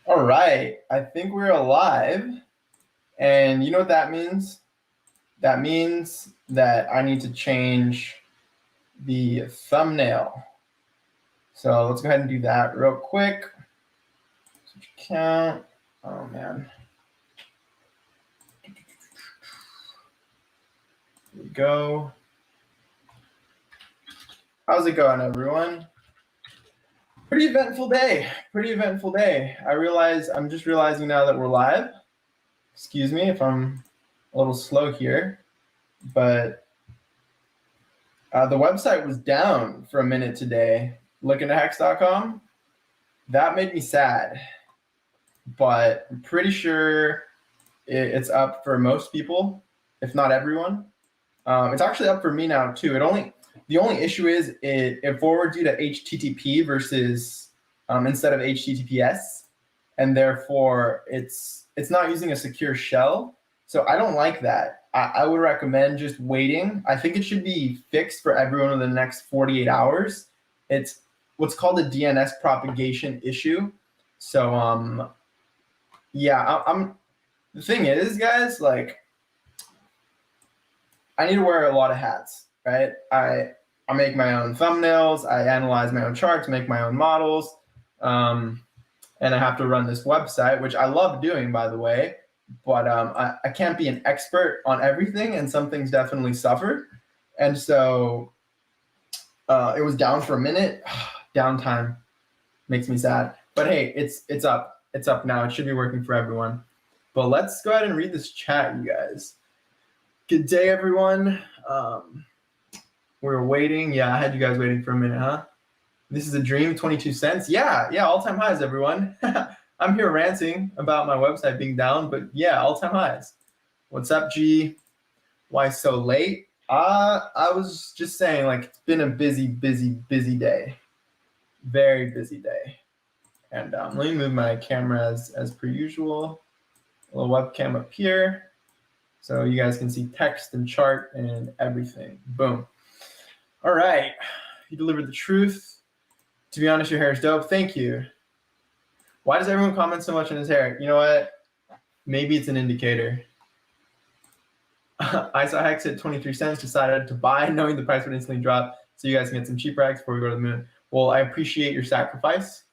All right, I think we're alive. And you know what that means? That means that I need to change the thumbnail. So let's go ahead and do that real quick. Switch account. Oh man. Here we go. How's it going, everyone? Pretty eventful day. Pretty eventful day. I'm just realizing now that we're live. Excuse me if I'm a little slow here, but the website was down for a minute today. LookIntoHex.com. That made me sad, but I'm pretty sure it's up for most people, if not everyone. It's actually up for me now too. The only issue is it forwards you to HTTP versus instead of HTTPS, and therefore it's not using a secure shell. So I don't like that. I would recommend just waiting. I think it should be fixed for everyone in the next 48 hours. It's what's called a DNS propagation issue. So yeah, I'm the thing is, guys, like I need to wear a lot of hats, right? I make my own thumbnails, I analyze my own charts, make my own models, and I have to run this website, which I love doing, by the way, but I can't be an expert on everything, and some things definitely suffer. And so it was down for a minute. Downtime makes me sad. But hey, it's up. It's up now. It should be working for everyone. But let's go ahead and read this chat, you guys. Good day, everyone. We were waiting. Yeah, I had you guys waiting for a minute, huh? This is a dream, 22 cents. Yeah, all-time highs, everyone. I'm here ranting about my website being down, but yeah, all-time highs. What's up, G? Why so late? I was just saying, like, it's been a busy day. Very busy day. And let me move my camera as per usual. A little webcam up here, so you guys can see text and chart and everything. Boom. All right, you delivered the truth. To be honest, your hair is dope. Thank you. Why does everyone comment so much on his hair? You know what? Maybe it's an indicator. I saw HEX at 23 cents, decided to buy, knowing the price would instantly drop, so you guys can get some cheaper HEX before we go to the moon. Well, I appreciate your sacrifice.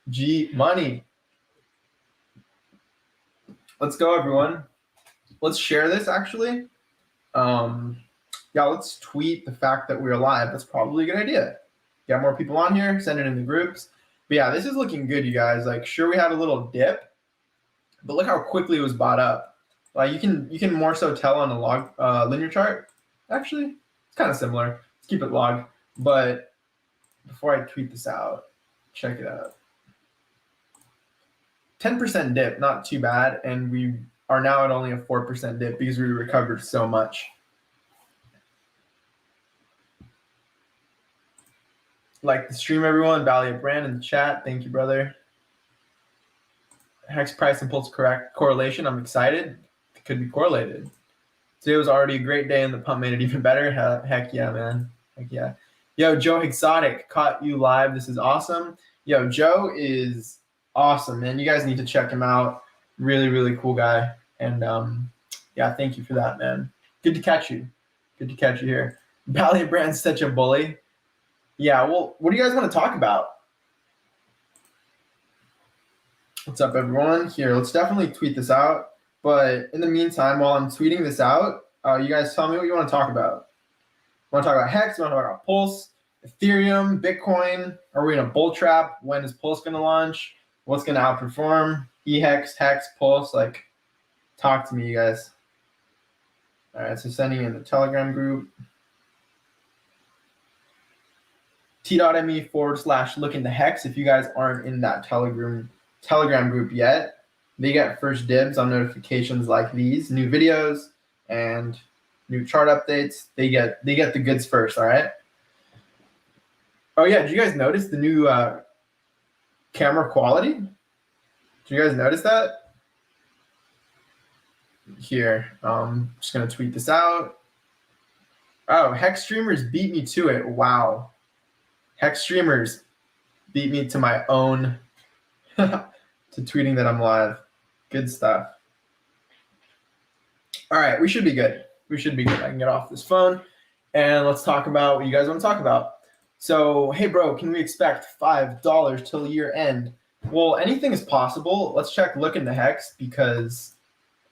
G money. Let's go, everyone. Let's share this, actually. Yeah, let's tweet the fact that we're live. That's probably a good idea. Get more people on here, send it in the groups. But yeah, this is looking good, you guys. Like, sure, we had a little dip, but look how quickly it was bought up. Like, you can more so tell on a log linear chart. Actually, it's kind of similar. Let's keep it log. But before I tweet this out, check it out. 10% dip, not too bad, and we are now at only a 4% dip because we recovered so much. Like the stream, everyone. Valley of Brand in the chat. Thank you, brother. HEX price and pulse correlation. I'm excited. It could be correlated. Today was already a great day, and the pump made it even better. Heck yeah, man. Heck yeah. Yo, Joe Exotic, caught you live. This is awesome. Yo, Joe is awesome, man. You guys need to check him out. Really, really cool guy. And yeah, thank you for that, man. Good to catch you. Good to catch you here. Valley of Brand's such a bully. Yeah, well, what do you guys want to talk about? What's up, everyone? Here, let's definitely tweet this out. But in the meantime, while I'm tweeting this out, you guys tell me what you want to talk about. Want to talk about HEX? Want to talk about Pulse, Ethereum, Bitcoin? Are we in a bull trap? When is Pulse going to launch? What's going to outperform? EHEX, HEX, Pulse? Like, talk to me, you guys. All right, so sending in the Telegram group. t.me/LookIntoHex. If you guys aren't in that Telegram group yet, they get first dibs on notifications like these, new videos and new chart updates. They get the goods first. All right. Oh yeah, did you guys notice the new camera quality? Did you guys notice that? Here, just gonna tweet this out. Oh, HEX streamers beat me to it. Wow. HEX streamers beat me to my own to tweeting that I'm live. Good stuff. All right, we should be good. We should be good. I can get off this phone and let's talk about what you guys want to talk about. So, hey, bro, can we expect $5 till year end? Well, anything is possible. Let's check LookIntoHex because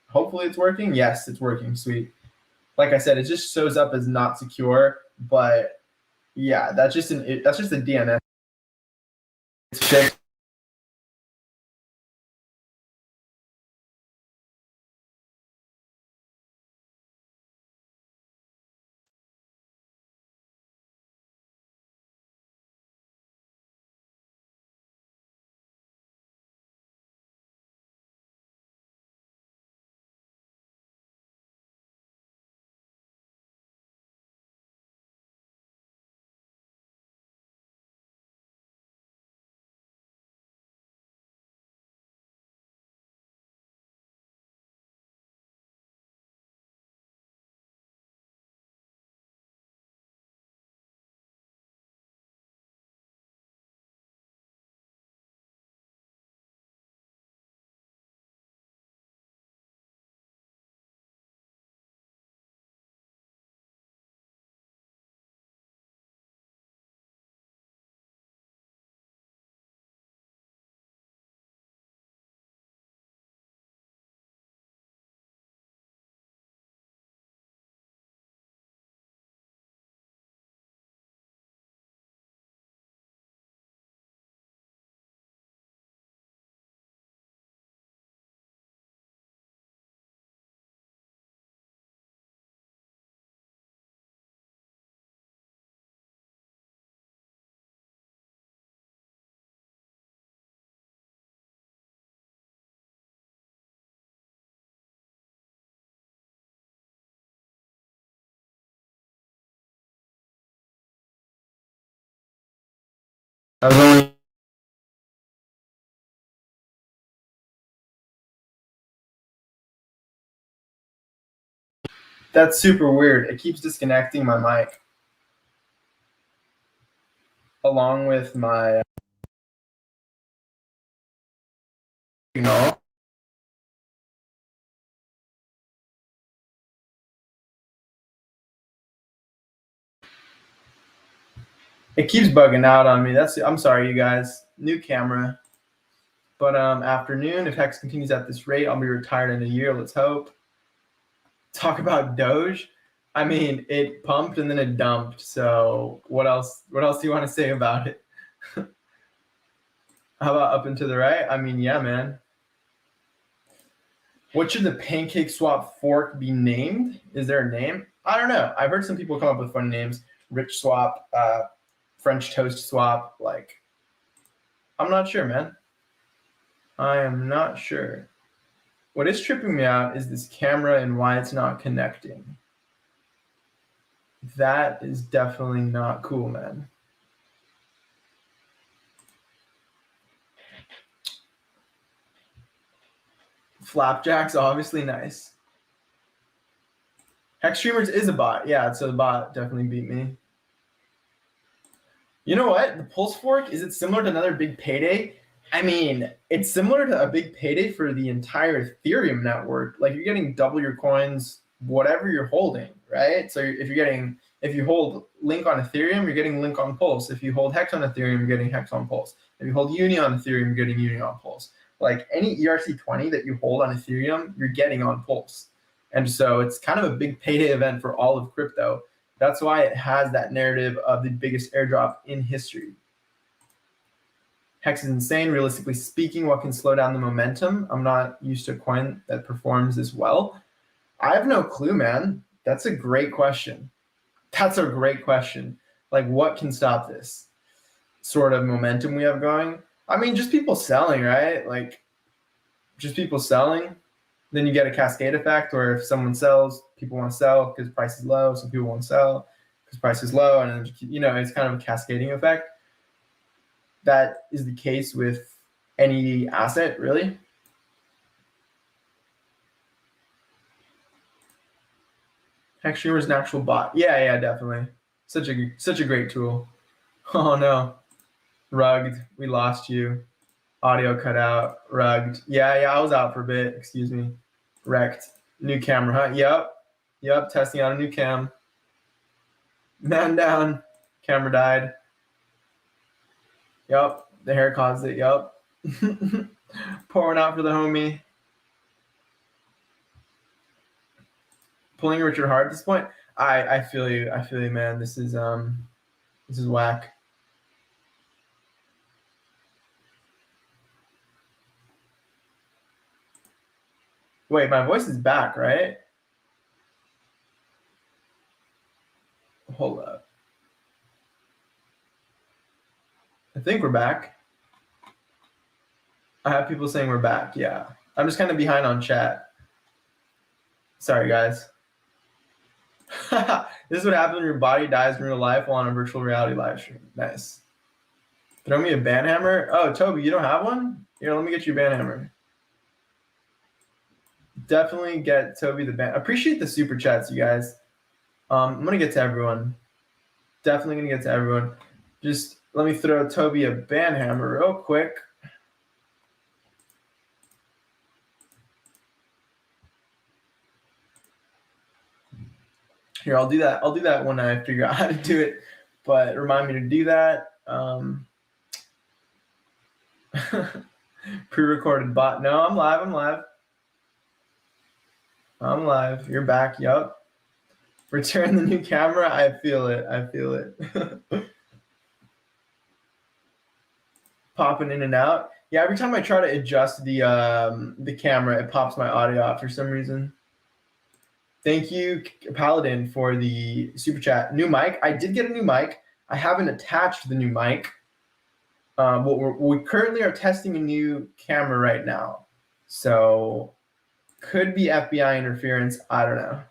hopefully it's working. Yes, it's working. Sweet. Like I said, it just shows up as not secure, but yeah, that's just a DNS. It's fixed. I was only That's super weird. It keeps disconnecting my mic along with my, you know. It keeps bugging out on me. I'm sorry, you guys. New camera. But afternoon, if Hex continues at this rate, I'll be retired in a year. Let's hope. Talk about Doge. I mean, it pumped and then it dumped. So what else? What else do you want to say about it? How about up and to the right? I mean, yeah, man. What should the pancake swap fork be named? Is there a name? I don't know. I've heard some people come up with funny names. Rich swap, French toast swap. Like, I'm not sure, man. I am not sure. What is tripping me out is this camera and why it's not connecting. That is definitely not cool, man. Flapjack's obviously nice. Hex Streamers is a bot. Yeah, so the bot definitely beat me. You know what? The Pulse fork, is it similar to another big payday? I mean, it's similar to a big payday for the entire Ethereum network. Like, you're getting double your coins, whatever you're holding, right? So if you hold Link on Ethereum, you're getting Link on Pulse. If you hold Hex on Ethereum, you're getting Hex on Pulse. If you hold Uni on Ethereum, you're getting Uni on Pulse. Like, any ERC20 that you hold on Ethereum, you're getting on Pulse. And so it's kind of a big payday event for all of crypto. That's why it has that narrative of the biggest airdrop in history. Hex is insane. Realistically speaking, what can slow down the momentum? I'm not used to a coin that performs as well. I have no clue, man. That's a great question. That's a great question. Like, what can stop this sort of momentum we have going? I mean, just people selling, right? Like, just people selling. Then you get a cascade effect where if someone sells, people want to sell because price is low. Some people want to sell because price is low. And then, you know, it's kind of a cascading effect. That is the case with any asset, really. Hex Streamer is an actual bot. Yeah, definitely. Such a great tool. Oh no, Rugged, we lost you. Audio cut out. Rugged. Yeah, I was out for a bit. Excuse me. Wrecked. New camera, huh? Yep. Testing out a new cam. Man down. Camera died. Yep. The hair caused it. Yep. Pouring out for the homie. Pulling Richard hard at this point. I feel you. I feel you, man. This is whack. Wait, my voice is back, right? Hold up. I think we're back. I have people saying we're back. Yeah. I'm just kind of behind on chat. Sorry, guys. This is what happens when your body dies in real life while on a virtual reality live stream. Nice. Throw me a banhammer. Oh, Toby, you don't have one? Here, let me get you a banhammer. Definitely get Toby the ban. Appreciate the super chats, you guys. I'm gonna get to everyone. Definitely gonna get to everyone. Just let me throw Toby a banhammer real quick. Here, I'll do that. I'll do that when I figure out how to do it. But remind me to do that. Pre-recorded bot. No, I'm live. I'm live. You're back. Yup. Return the new camera. I feel it. Popping in and out. Yeah, every time I try to adjust the camera, it pops my audio out for some reason. Thank you, Paladin, for the super chat. New mic. I did get a new mic. I haven't attached the new mic. We currently are testing a new camera right now. So could be FBI interference. I don't know.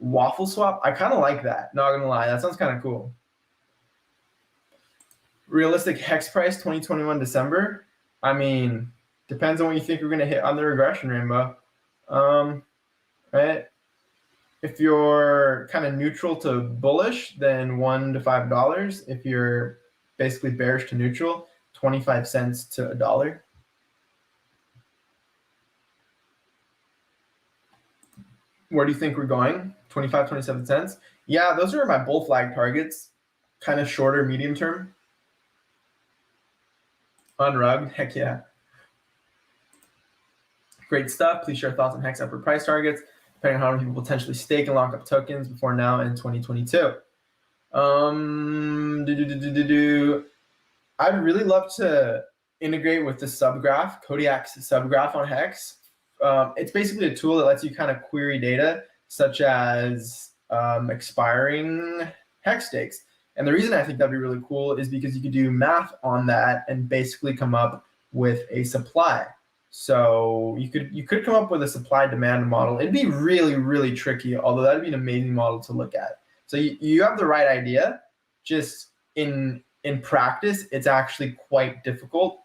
Waffle swap. I kind of like that. Not gonna lie. That sounds kind of cool. Realistic hex price 2021 December. I mean, depends on what you think we're gonna hit on the regression rainbow. Right? If you're kind of neutral to bullish, then $1 to $5. If you're basically bearish to neutral, 25 cents to $1. Where do you think we're going? 25, 27 cents? Yeah, those are my bull flag targets. Kind of shorter, medium term. Unrugged, heck yeah. Great stuff. Please share thoughts on HEX upper price targets, depending on how many people potentially stake and lock up tokens before now in 2022. I'd really love to integrate with the subgraph, Kodiak's subgraph on HEX. It's basically a tool that lets you kind of query data, such as expiring HEX stakes. And the reason I think that'd be really cool is because you could do math on that and basically come up with a supply. So you could come up with a supply demand model. It'd be really, really tricky, although that'd be an amazing model to look at. So you have the right idea, just in practice, it's actually quite difficult.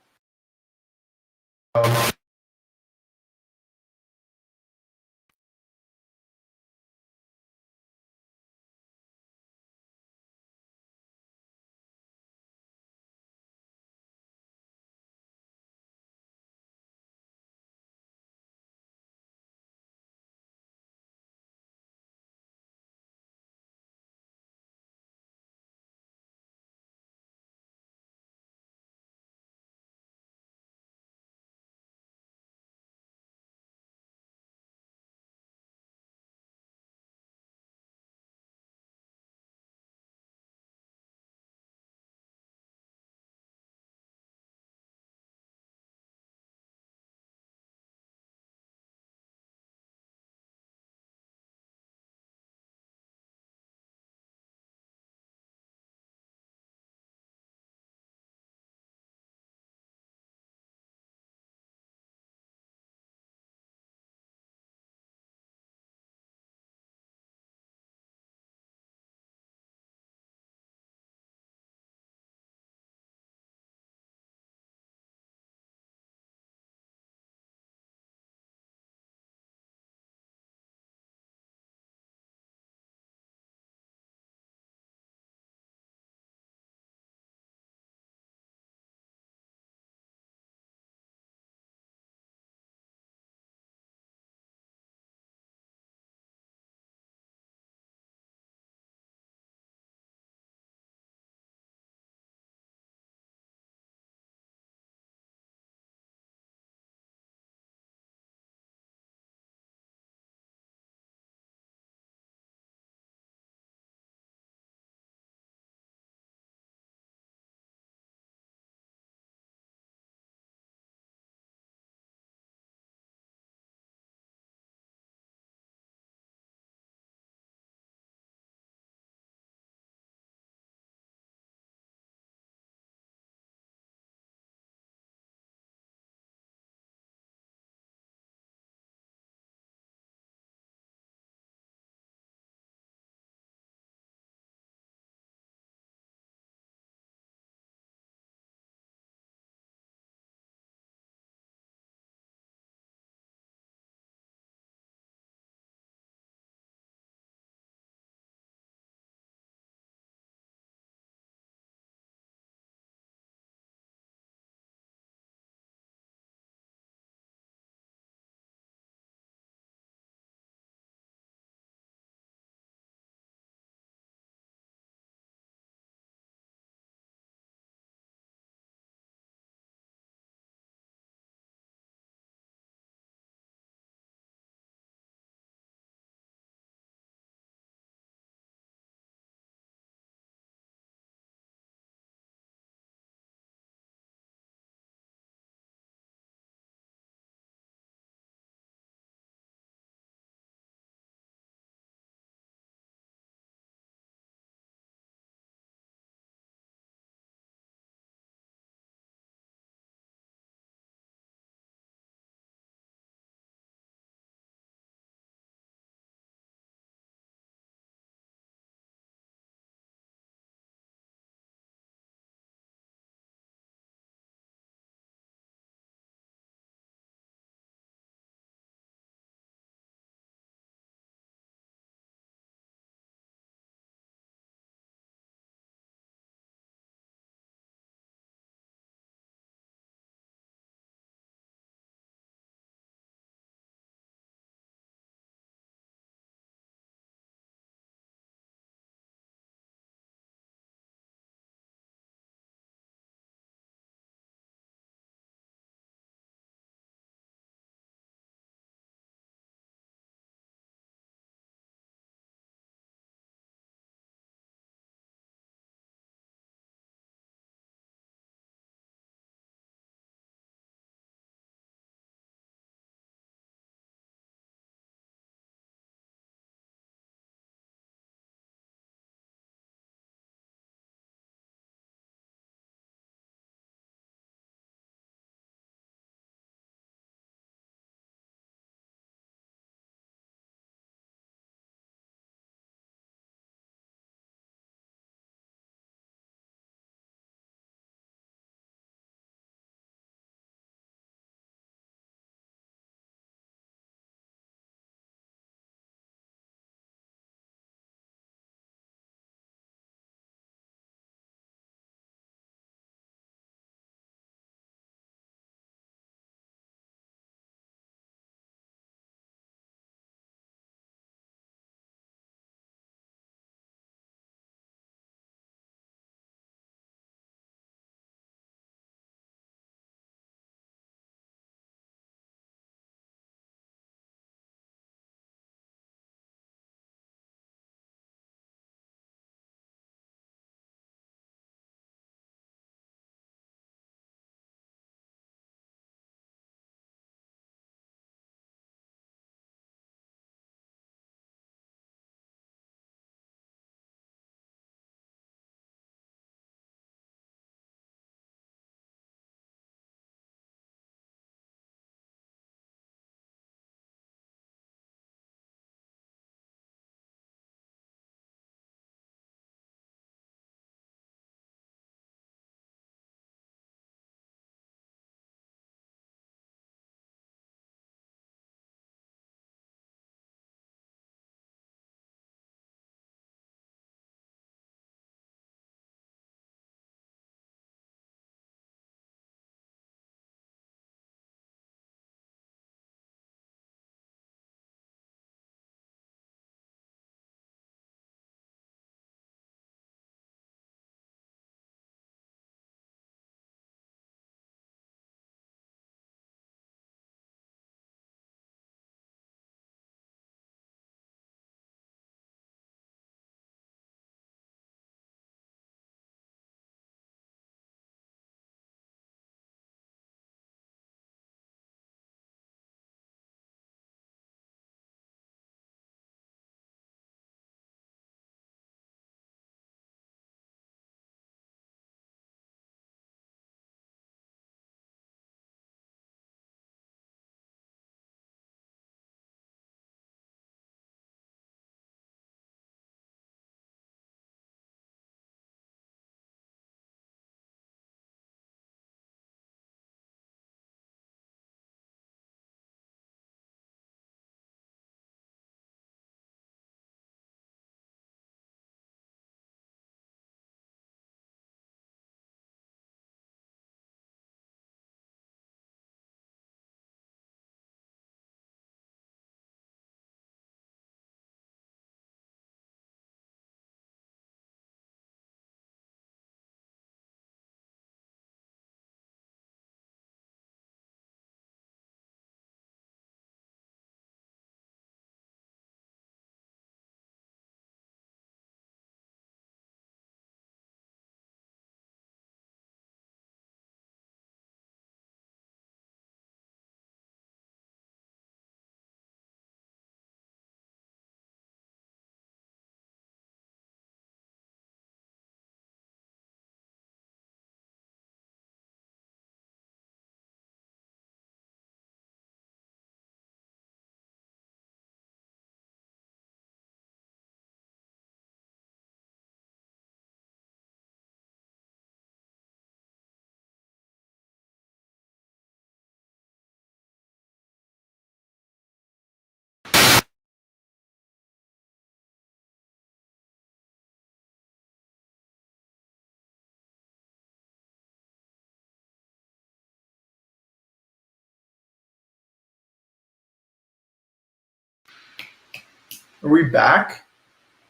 Are we back?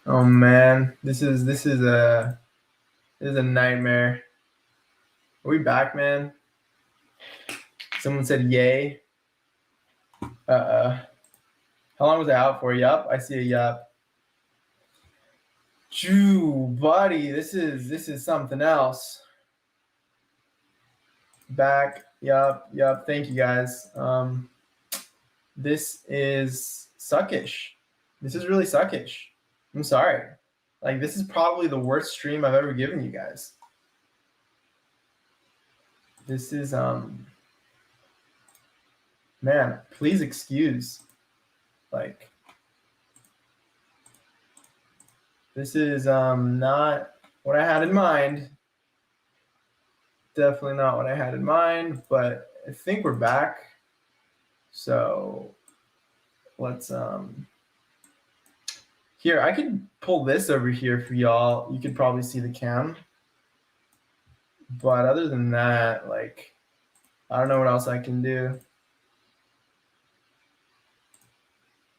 Oh man, this is a nightmare. Are we back, man? Someone said yay. How long was I out for? Yup, I see a yup. Phew, buddy, this is something else. Back, yup. Thank you guys. This is suckish. This is really suckish. I'm sorry. Like, this is probably the worst stream I've ever given you guys. This is man, please excuse. Like, this is not what I had in mind. Definitely not what I had in mind, but I think we're back. So let's here, I could pull this over here for y'all. You could probably see the cam. But other than that, like, I don't know what else I can do.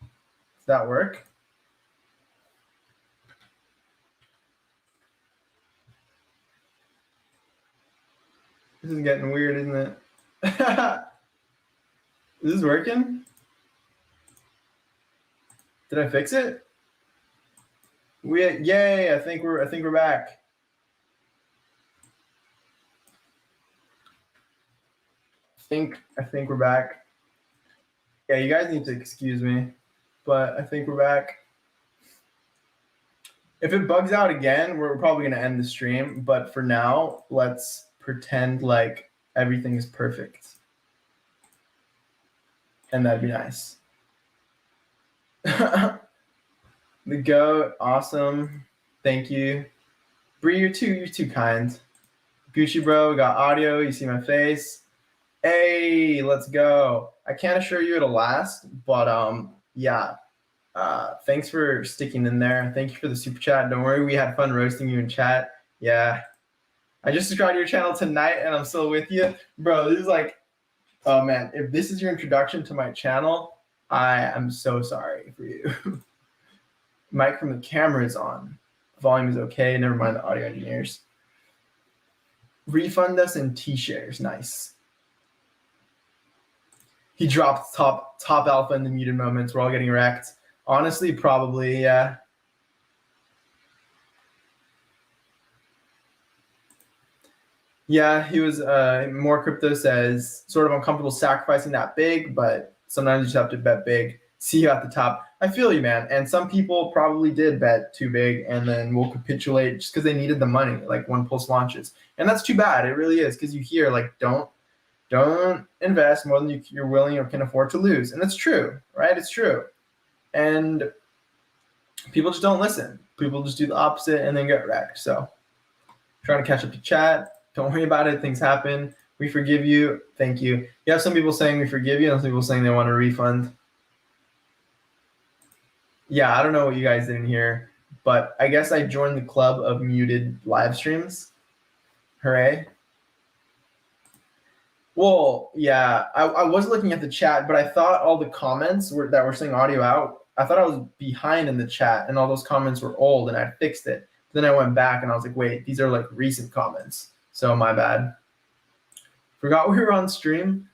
Does that work? This is getting weird, isn't it? Is this working? Did I fix it? Yay! I think we're back. I think we're back. Yeah, you guys need to excuse me, but I think we're back. If it bugs out again, we're probably gonna end the stream. But for now, let's pretend like everything is perfect, and that'd be nice. The goat, awesome. Thank you. Bree, you're too kind. Gucci bro, we got audio. You see my face. Hey, let's go. I can't assure you it'll last, but yeah. Thanks for sticking in there. Thank you for the super chat. Don't worry, we had fun roasting you in chat. Yeah. I just subscribed to your channel tonight and I'm still with you. Bro, this is like, oh man, if this is your introduction to my channel, I am so sorry for you. Mic from the camera is on. Volume is okay. Never mind the audio engineers. Refund us in T-shares. Nice. He dropped top alpha in the muted moments. We're all getting wrecked. Honestly, probably, yeah. Yeah, he was, more crypto says, sort of uncomfortable sacrificing that big, but sometimes you just have to bet big. See you at the top. I feel you, man. And some people probably did bet too big and then will capitulate just because they needed the money, like when Pulse launches. And that's too bad. It really is, because you hear, like, don't invest more than you're willing or can afford to lose. And it's true, right? It's true. And people just don't listen. People just do the opposite and then get wrecked. So trying to catch up to chat. Don't worry about it. Things happen. We forgive you. Thank you. You have some people saying we forgive you and some people saying they want a refund. Yeah, I don't know what you guys didn't hear, but I guess I joined the club of muted live streams. Hooray. Well, yeah, I was looking at the chat, but I thought all the comments that were saying audio out, I thought I was behind in the chat and all those comments were old and I fixed it. Then I went back and I was like, wait, these are like recent comments. So my bad. Forgot we were on stream.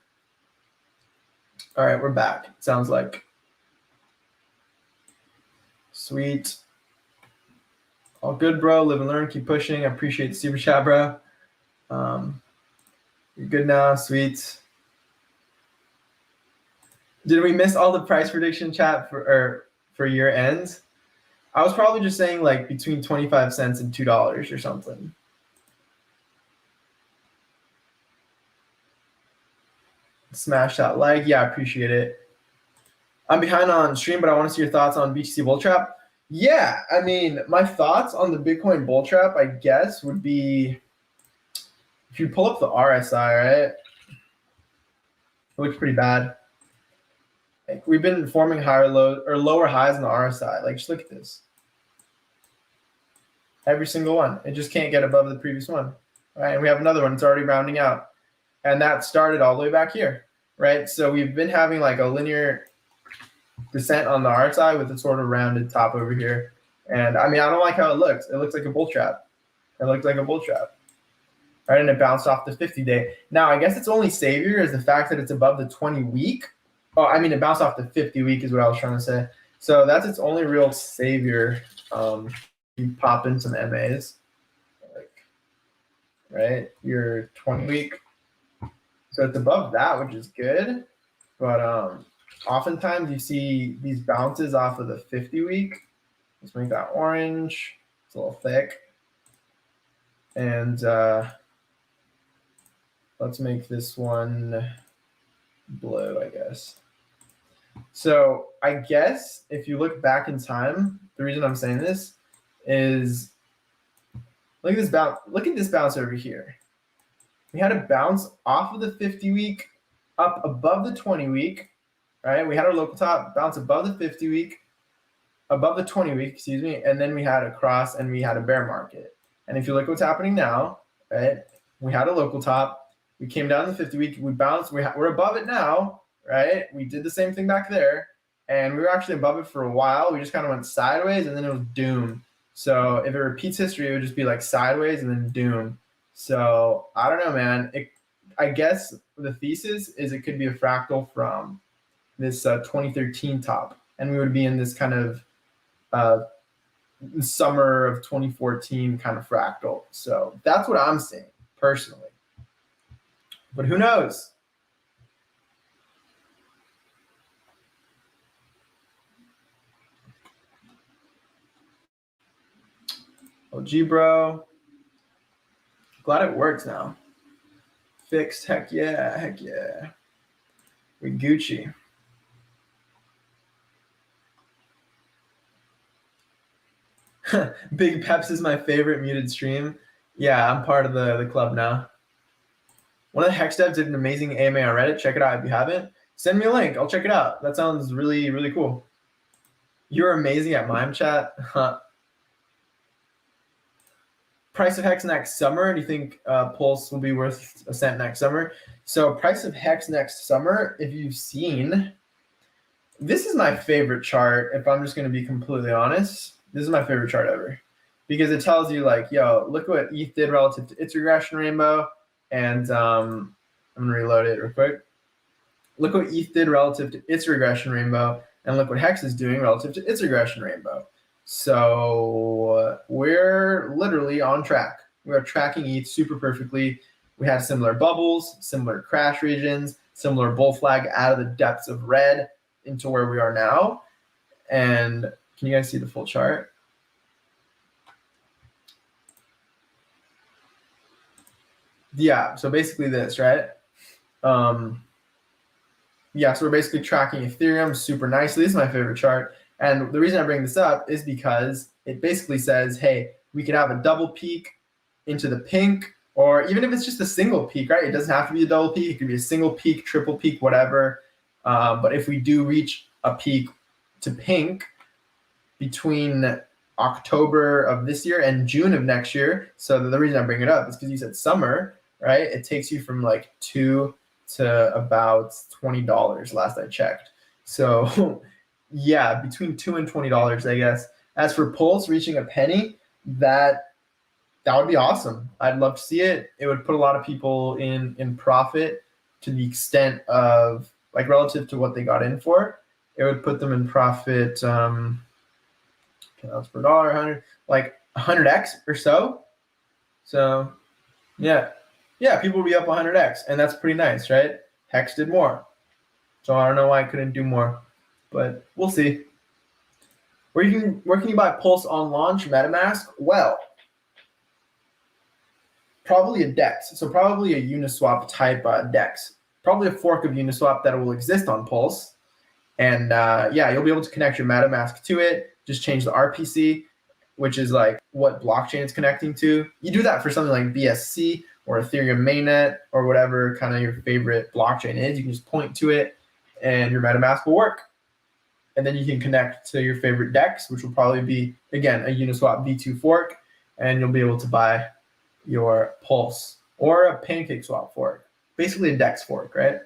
All right, we're back. Sounds like. Sweet. All good, bro. Live and learn. Keep pushing. I appreciate the super chat, bro. You're good now. Sweet. Did we miss all the price prediction chat for year end? I was probably just saying like between 25 cents and $2 or something. Smash that like. Yeah, I appreciate it. I'm behind on stream, but I want to see your thoughts on BTC bull trap. Yeah, I mean, my thoughts on the Bitcoin bull trap, I guess, would be if you pull up the RSI, right? It looks pretty bad. Like, we've been forming higher lows or lower highs in the RSI. Like, just look at this. Every single one. It just can't get above the previous one. Right? And we have another one. It's already rounding out. And that started all the way back here. Right? So we've been having like a linear descent on the R side with a sort of rounded top over here. And I mean, I don't like how it looks. It looks like a bull trap. It looks like a bull trap. Right, and it bounced off the 50-day. Now, I guess its only savior is the fact that it's above the 20-week. Oh, I mean, it bounced off the 50-week is what I was trying to say. So that's its only real savior. You pop in some MAs, like, right? Your 20-week. So it's above that, which is good. But oftentimes you see these bounces off of the 50-week. Let's make that orange. It's a little thick. And let's make this one blue, I guess. So I guess if you look back in time, the reason I'm saying this is look at this bounce. Look at this bounce over here. We had a bounce off of the 50-week up above the 20-week, right? We had our local top bounce above the 50-week, above the 20-week, excuse me, and then we had a cross and we had a bear market. And if you look what's happening now, right? We had a local top. We came down the 50-week. We bounced. We're above it now, right? We did the same thing back there, and we were actually above it for a while. We just kind of went sideways, and then it was doom. So if it repeats history, it would just be like sideways and then doom. So I don't know, man. I guess the thesis is it could be a fractal from this 2013 top, and we would be in this kind of summer of 2014 kind of fractal. So that's what I'm seeing personally. But who knows? OG bro. Glad it works now. Fixed, heck yeah, heck yeah. We Gucci. Big Peps is my favorite muted stream. Yeah, I'm part of the club now. One of the Hex devs did an amazing AMA on Reddit. Check it out if you haven't. Send me a link. I'll check it out. That sounds really, really cool. You're amazing at mime chat. Price of Hex next summer. Do you think Pulse will be worth a cent next summer? So price of Hex next summer, if you've seen, this is my favorite chart. If I'm just going to be completely honest, this is my favorite chart ever because it tells you like, yo, look what ETH did relative to its regression rainbow. And I'm going to reload it real quick. Look what ETH did relative to its regression rainbow. And look what Hex is doing relative to its regression rainbow. So we're literally on track. We are tracking ETH super perfectly. We had similar bubbles, similar crash regions, similar bull flag out of the depths of red into where we are now. And can you guys see the full chart? Yeah, so basically this, right? Yeah, so we're basically tracking Ethereum super nicely. This is my favorite chart. And the reason I bring this up is because it basically says, hey, we could have a double peak into the pink, or even if it's just a single peak, right? It doesn't have to be a double peak. It could be a single peak, triple peak, whatever. But if we do reach a peak to pink between October of this year and June of next year, so the reason I bring it up is because you said summer, right? It takes you from like $2 to about $20 last I checked. So yeah, between $2 and $20, I guess. As for Pulse reaching a penny, that would be awesome. I'd love to see it. It would put a lot of people in profit to the extent of like relative to what they got in for. It would put them in profit. That's per dollar, 100, like 100x or so. So yeah, people will be up 100x, and that's pretty nice, right? Hex did more, so I don't know why I couldn't do more, but we'll see. Where can you buy Pulse on launch MetaMask? Well, probably a DEX, so probably a Uniswap type DEX, probably a fork of Uniswap that will exist on Pulse, and yeah, you'll be able to connect your MetaMask to it. Just change the RPC, which is like what blockchain it's connecting to. You do that for something like BSC or Ethereum mainnet or whatever kind of your favorite blockchain is. You can just point to it and your MetaMask will work. And then you can connect to your favorite DEX, which will probably be, again, a Uniswap V2 fork, and you'll be able to buy your Pulse or a PancakeSwap fork, basically a DEX fork, right?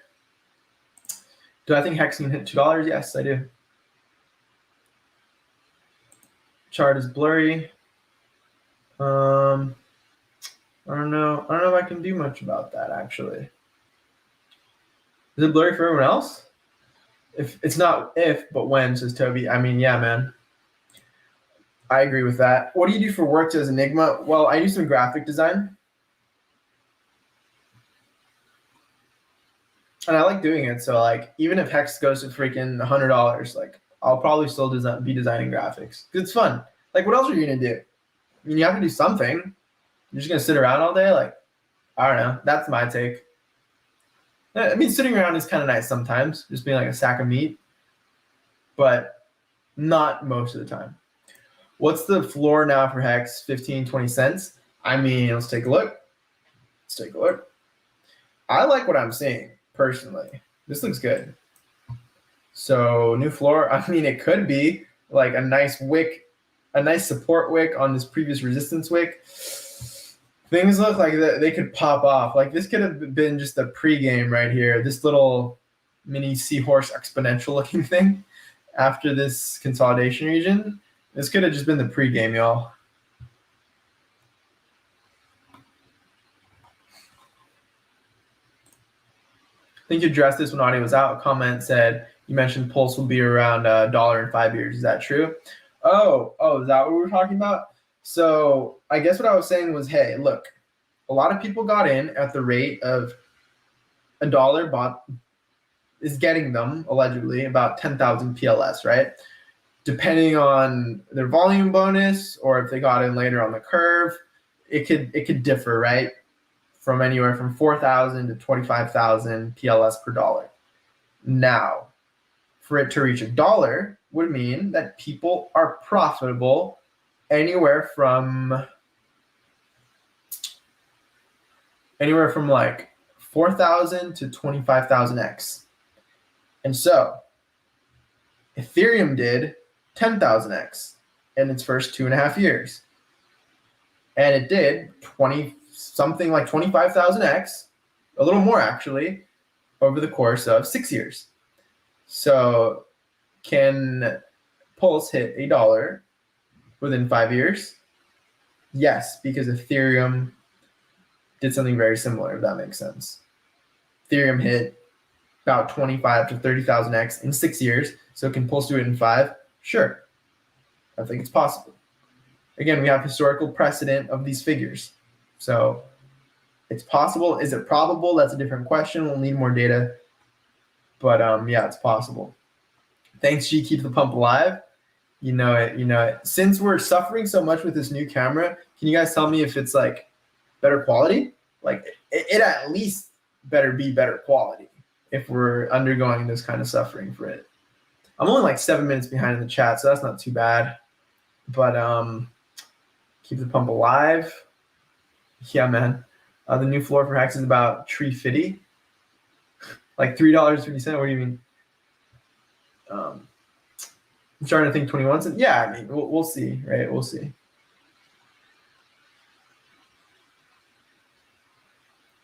Do I think Hex can hit $2? Yes, I do. Chart is blurry. I don't know if I can do much about that actually. Is it blurry for everyone else? If it's not if, but when, says Toby. I mean, yeah, man. I agree with that. What do you do for work as Enigma? Well, I do some graphic design. And I like doing it. So like, even if Hex goes to freaking $100, like I'll probably still be designing graphics. It's fun. Like, what else are you gonna do? I mean, you have to do something. You're just gonna sit around all day? Like, I don't know. That's my take. I mean, sitting around is kind of nice sometimes, just being like a sack of meat, but not most of the time. What's the floor now for Hex? 15, 20 cents? I mean, let's take a look. I like what I'm seeing, personally. This looks good. So, new floor. I mean, it could be like a nice wick, a nice support wick on this previous resistance wick. Things look like they could pop off. Like, this could have been just a pregame right here. This little mini seahorse exponential looking thing after this consolidation region. This could have just been the pregame, y'all. I think you addressed this when audio was out. A comment said you mentioned Pulse will be around $1 in 5 years. Is that true? Oh, is that what we were talking about? So I guess what I was saying was, hey, look, a lot of people got in at the rate of $1 bot is getting them allegedly about 10,000 PLS, right? Depending on their volume bonus or if they got in later on the curve, it could differ, right? From anywhere from 4,000 to 25,000 PLS per dollar. Now, for it to reach $1 would mean that people are profitable anywhere from like 4,000 to 25,000x. And so Ethereum did 10,000x in its first 2.5 years. And it did 25,000x, a little more actually, over the course of 6 years. So can Pulse hit $1 within 5 years? Yes, because Ethereum did something very similar, if that makes sense. Ethereum hit about 25 to 30,000x in 6 years. So can Pulse do it in 5? Sure. I think it's possible. Again, we have historical precedent of these figures. So it's possible. Is it probable? That's a different question. We'll need more data. But yeah, it's possible. Thanks, G. Keep the pump alive. You know it. Since we're suffering so much with this new camera, can you guys tell me if it's like better quality? Like it at least better be better quality if we're undergoing this kind of suffering for it. I'm only like 7 minutes behind in the chat, so that's not too bad. But keep the pump alive. Yeah, man. The new floor for Hex is about $3.50. Like $3.50. What do you mean? I'm trying to think 21 cents. Yeah, I mean, we'll see, right? We'll see.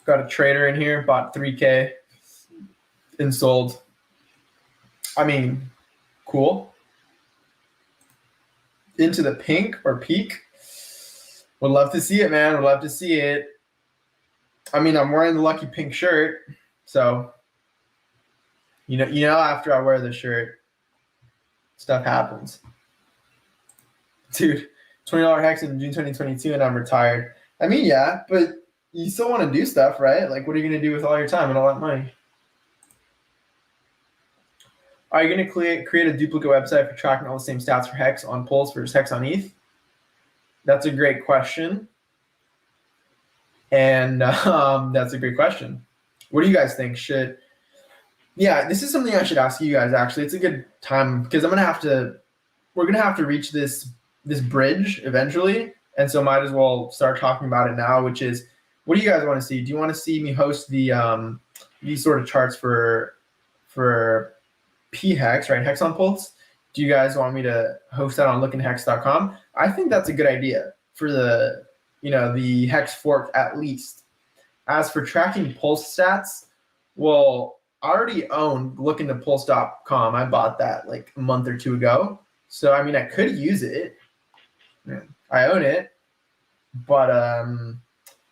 Got a trader in here, bought 3K and sold. I mean, cool. Into the pink or peak. Would love to see it, man. Would love to see it. I mean, I'm wearing the lucky pink shirt, so you know, after I wear the shirt, stuff happens. Dude, $20 Hex in June 2022, and I'm retired. I mean, yeah, but you still want to do stuff, right? Like, what are you going to do with all your time and all that money? Are you going to create a duplicate website for tracking all the same stats for Hex on Pulse versus Hex on ETH? That's a great question. And that's a great question. What do you guys think? Yeah, this is something I should ask you guys, actually. It's a good time because we're going to have to reach this bridge eventually. And so might as well start talking about it now, which is, what do you guys want to see? Do you want to see me host these sort of charts for PHEX, right? Hex on Pulse? Do you guys want me to host that on LookIntoHex.com? I think that's a good idea for the Hex fork at least. As for tracking Pulse stats, well, I already own LookIntoPulse.com. I bought that like a month or two ago. So, I mean, I could use it. I own it, but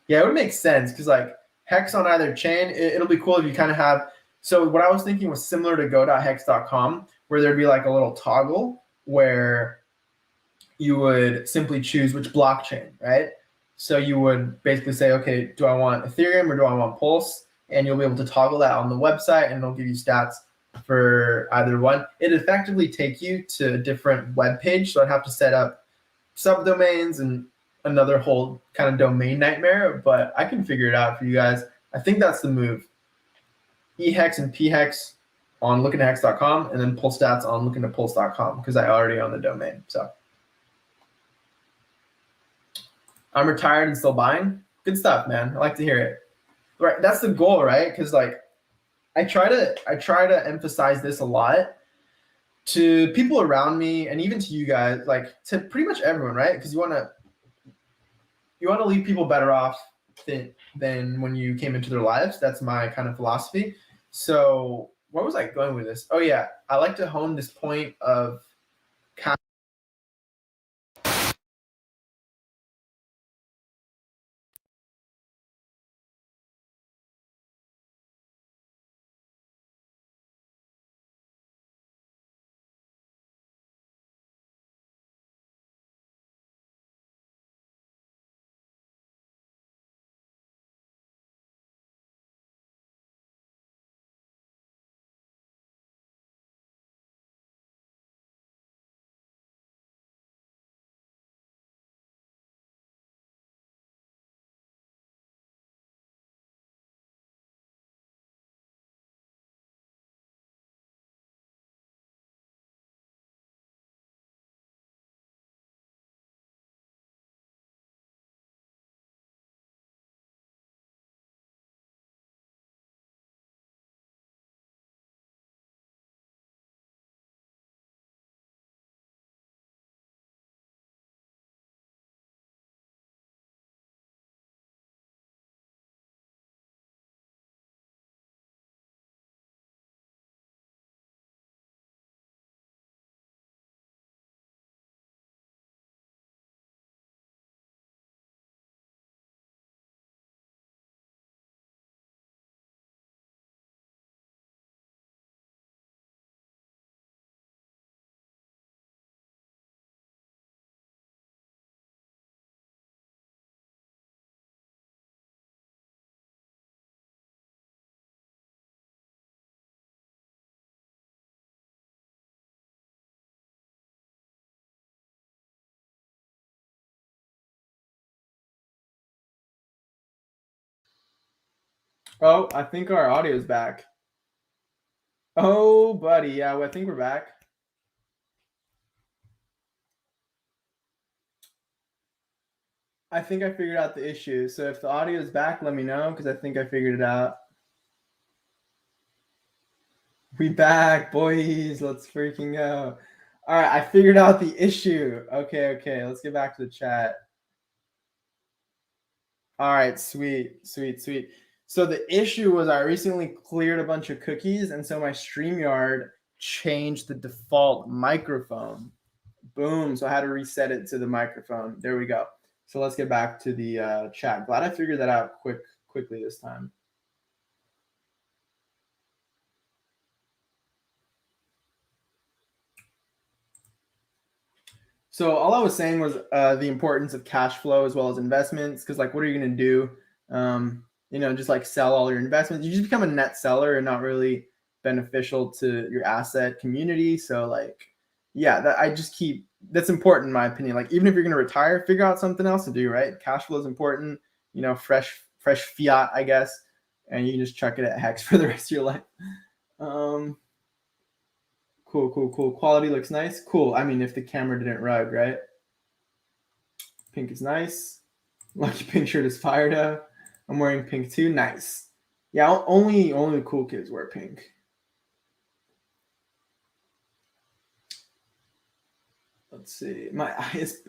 yeah, it would make sense because like Hex on either chain, it'll be cool if you kind of have. So what I was thinking was similar to go.hex.com, where there'd be like a little toggle where you would simply choose which blockchain, right? So you would basically say, okay, do I want Ethereum or do I want Pulse? And you'll be able to toggle that on the website, and it'll give you stats for either one. It effectively take you to a different web page, so I'd have to set up subdomains and another whole kind of domain nightmare, but I can figure it out for you guys. I think that's the move. EHEX and PHEX on LookIntoHex.com, and then Pulse stats on LookIntoPulse.com because I already own the domain. So I'm retired and still buying. Good stuff, man. I like to hear it. Right, that's the goal, right? Because like I try to emphasize this a lot to people around me and even to you guys, like to pretty much everyone, right? Because you want to leave people better off than when you came into their lives. That's my kind of philosophy. So where was I going with this? Oh yeah, I like to hone this point of cash. Oh, I think our audio is back. Oh, buddy, yeah, I think we're back. I think I figured out the issue. So if the audio is back, let me know because I think I figured it out. We back, boys. Let's freaking go. All right, I figured out the issue. Okay. Let's get back to the chat. All right, sweet. So the issue was I recently cleared a bunch of cookies, and so my StreamYard changed the default microphone. Boom. So I had to reset it to the microphone. There we go. So let's get back to the chat. Glad I figured that out quickly this time. So all I was saying was the importance of cash flow as well as investments. Because like, what are you going to do? Just like sell all your investments. You just become a net seller and not really beneficial to your asset community. So like, yeah, that's important in my opinion. Like even if you're going to retire, figure out something else to do, right? Cash flow is important, fresh fiat, I guess. And you can just chuck it at Hex for the rest of your life. Cool. Quality looks nice. Cool. I mean, if the camera didn't rug, right? Pink is nice. Lucky pink shirt is fire though. I'm wearing pink too. Nice. Yeah, only the cool kids wear pink. Let's see. My eyes.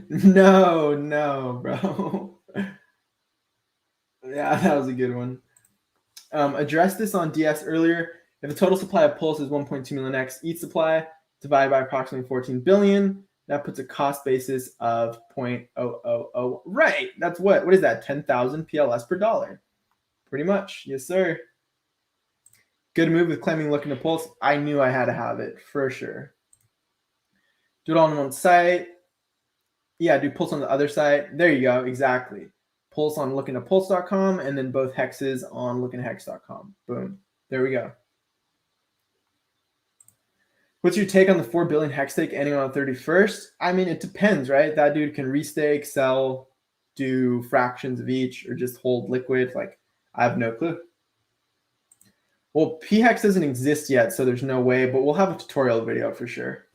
No, bro. Yeah, that was a good one. Addressed this on DS earlier. If the total supply of Pulse is 1.2 million X, ETH supply divided by approximately 14 billion, That puts a cost basis of 0.000. Right. That's what is that? 10,000 PLS per dollar. Pretty much. Yes, sir. Good move with claiming Look into Pulse. I knew I had to have it for sure. Do it all on one site. Yeah, do Pulse on the other site. There you go. Exactly. Pulse on LookIntoPulse.com and then both hexes on LookIntoHex.com. Boom. There we go. What's your take on the 4 billion hex stake ending on the 31st? I mean, it depends, right? That dude can restake, sell, do fractions of each, or just hold liquid. Like, I have no clue. Well, PHEX doesn't exist yet, so there's no way, but we'll have a tutorial video for sure.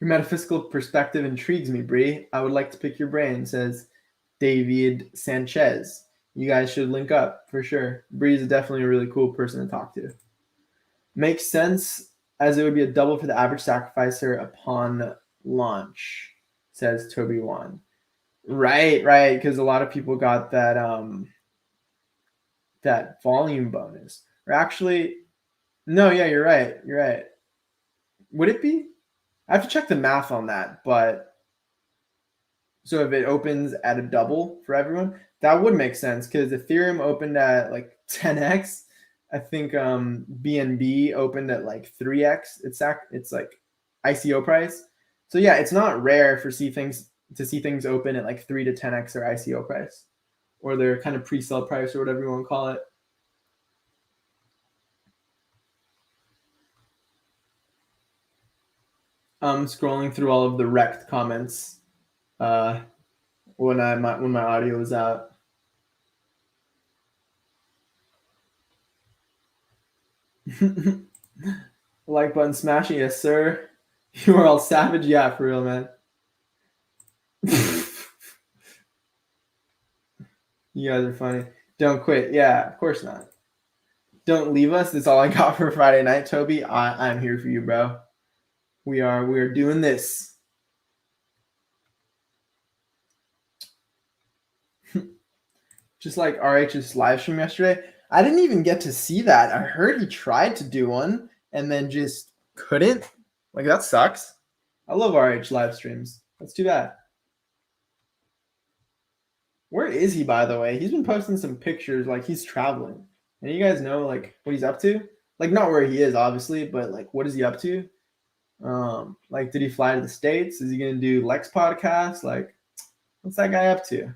Your metaphysical perspective intrigues me, Bree. I would like to pick your brain, says David Sanchez. You guys should link up for sure. Bree is definitely a really cool person to talk to. Makes sense, as it would be a double for the average sacrificer upon launch, says Toby Wan. Right, because a lot of people got that that volume bonus. Or actually, no, yeah, you're right. Would it be? I have to check the math on that, but so if it opens at a double for everyone, that would make sense because Ethereum opened at like 10x. I think BNB opened at like 3x. It's like ICO price. So yeah, it's not rare for see things open at like 3 to 10x their ICO price or their kind of pre-sale price or whatever you want to call it. I'm scrolling through all of the wrecked comments when my audio was out. Like button smashing, yes sir. You are all savage, yeah, for real, man. You guys are funny. Don't quit. Yeah, of course not. Don't leave us. That's all I got for Friday night, Toby. I'm here for you, bro. We are doing this. Just like RH's live stream yesterday. I didn't even get to see that. I heard he tried to do one and then just couldn't. Like, that sucks. I love RH live streams. That's too bad. Where is he, by the way? He's been posting some pictures like he's traveling. And you guys know like what he's up to? Like, not where he is, obviously, but like what is he up to? Like, did he fly to the States? Is he gonna do Lex podcast? Like, what's that guy up to?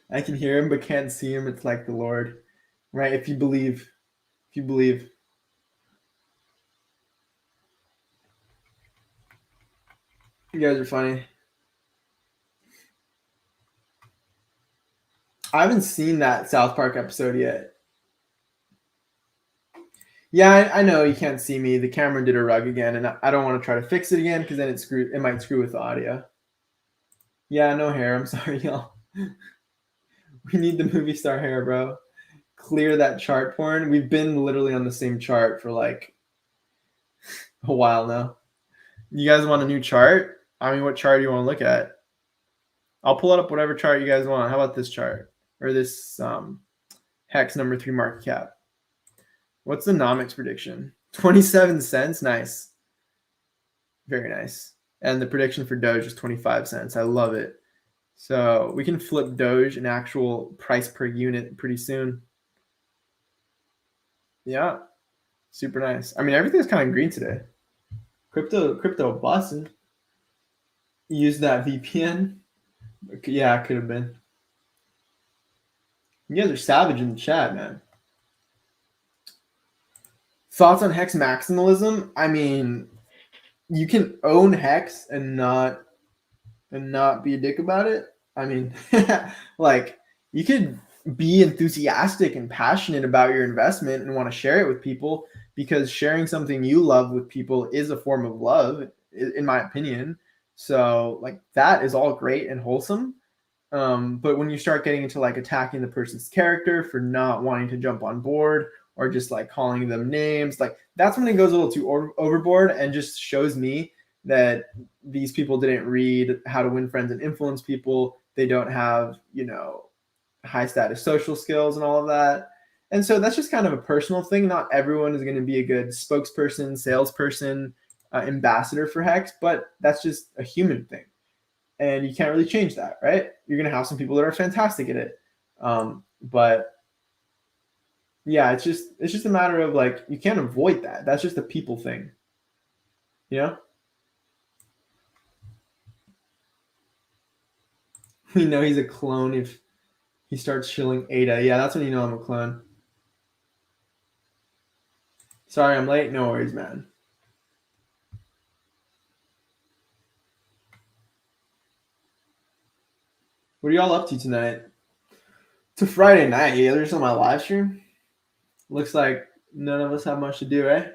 I can hear him but can't see him. It's like the Lord, right? If you believe. You guys are funny. I haven't seen that South Park episode yet. Yeah, I know you can't see me. The camera did a rug again, and I don't want to try to fix it again because then it might screw with the audio. Yeah, no hair. I'm sorry, y'all. We need the movie star hair, bro. Clear that chart porn. We've been literally on the same chart for like a while now. You guys want a new chart? I mean, what chart do you want to look at? I'll pull it up whatever chart you guys want. How about this chart? Or this HEX number 3 market cap. What's the nomics prediction? 27 cents. Nice. Very nice. And the prediction for Doge is 25 cents. I love it. So we can flip Doge an actual price per unit pretty soon. Yeah. Super nice. I mean, everything's kind of green today. Crypto busting. Use that VPN. Yeah, it could have been. You guys are savage in the chat, man. Thoughts on Hex maximalism? I mean, you can own Hex and not be a dick about it. I mean, like, you could be enthusiastic and passionate about your investment and want to share it with people because sharing something you love with people is a form of love, in my opinion. So like that is all great and wholesome. But when you start getting into like attacking the person's character for not wanting to jump on board or just like calling them names, like that's when it goes a little too overboard and just shows me that these people didn't read How to Win Friends and Influence People. They don't have, high status social skills and all of that. And so that's just kind of a personal thing. Not everyone is going to be a good spokesperson, salesperson, ambassador for HEX, but that's just a human thing. And you can't really change that, right? You're going to have some people that are fantastic at it. But yeah, it's just a matter of like, you can't avoid that. That's just a people thing. You know? We know he's a clone if he starts shilling ADA. Yeah, that's when you know I'm a clone. Sorry, I'm late. No worries, man. What are y'all up to tonight? It's a Friday night. Yeah, there's on my live stream. Looks like none of us have much to do, right?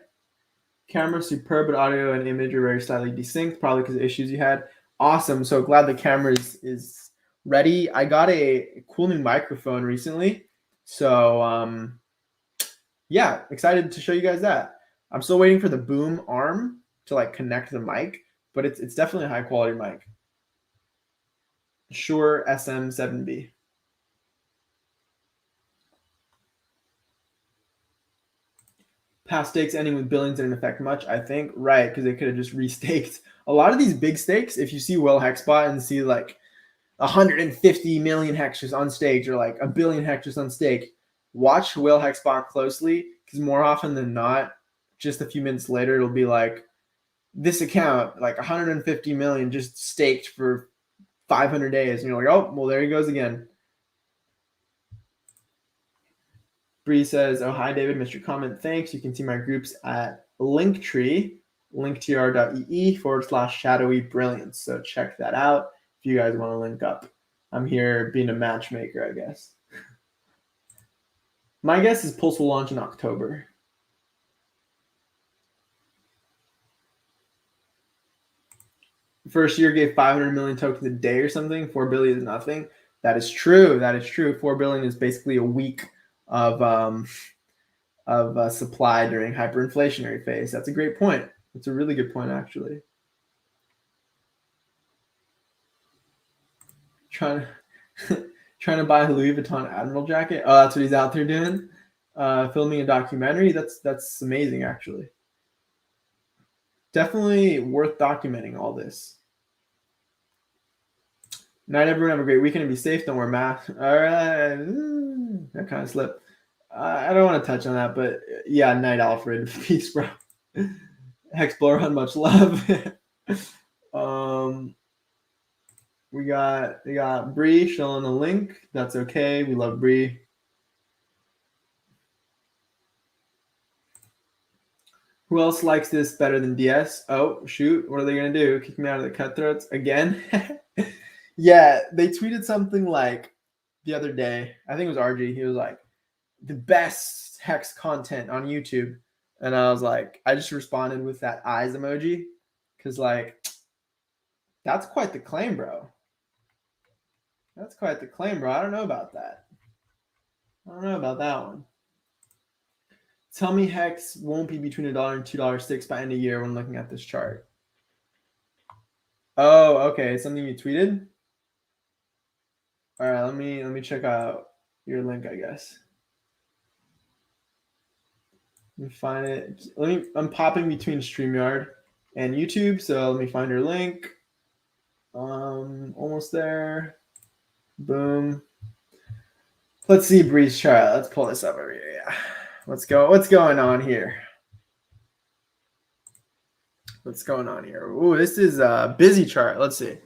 Camera superb, but audio and image are very slightly desynced, probably because of issues you had. Awesome. So glad the camera is ready. I got a cool new microphone recently. So yeah, excited to show you guys that. I'm still waiting for the boom arm to like connect the mic, but it's definitely a high quality mic. Shure SM7B. Past stakes ending with billings didn't affect much, I think. Right, because they could have just restaked. A lot of these big stakes, if you see Will Hexbot and see like 150 million hex just on stake or like a billion hex just on stake, watch Will Hexbot closely, because more often than not, just a few minutes later, it'll be like, this account, like 150 million just staked for 500 days. And you're like, oh, well, there he goes again. Bree says, oh, hi, David, missed your comment. Thanks. You can see my groups at Linktree, linktr.ee/shadowy brilliance. So check that out if you guys want to link up. I'm here being a matchmaker, I guess. My guess is Pulse will launch in October. First year gave 500 million tokens a day or something. 4 billion is nothing. That is true. That is true. 4 billion is basically a week of supply during hyperinflationary phase. That's a great point. That's a really good point, actually. Trying to buy a Louis Vuitton Admiral jacket. Oh, that's what he's out there doing. Filming a documentary. That's amazing, actually. Definitely worth documenting all this. Night, everyone. Have a great weekend and be safe. Don't wear masks. All right. That kind of slipped. I don't want to touch on that, but yeah, night, Alfred. Peace, bro. Hex blow run, much love. We got Bree showing the link. That's okay. We love Bree. Who else likes this better than DS? Oh, shoot. What are they going to do? Kick me out of the cutthroats again? Yeah, they tweeted something like the other day. I think it was RG. He was like, the best Hex content on YouTube. And I was like, I just responded with that eyes emoji. Because, like, that's quite the claim, bro. That's quite the claim, bro. I don't know about that. I don't know about that one. Tell me Hex won't be between $1 and $2 sticks by end of year when looking at this chart. Oh, okay. Something you tweeted? All right, let me check out your link, I guess. Let me find it. I'm popping between StreamYard and YouTube, so let me find your link. Almost there. Boom. Let's see Bree's chart. Let's pull this up over here. Yeah. What's going on here? What's going on here? Ooh, this is a busy chart. Let's see.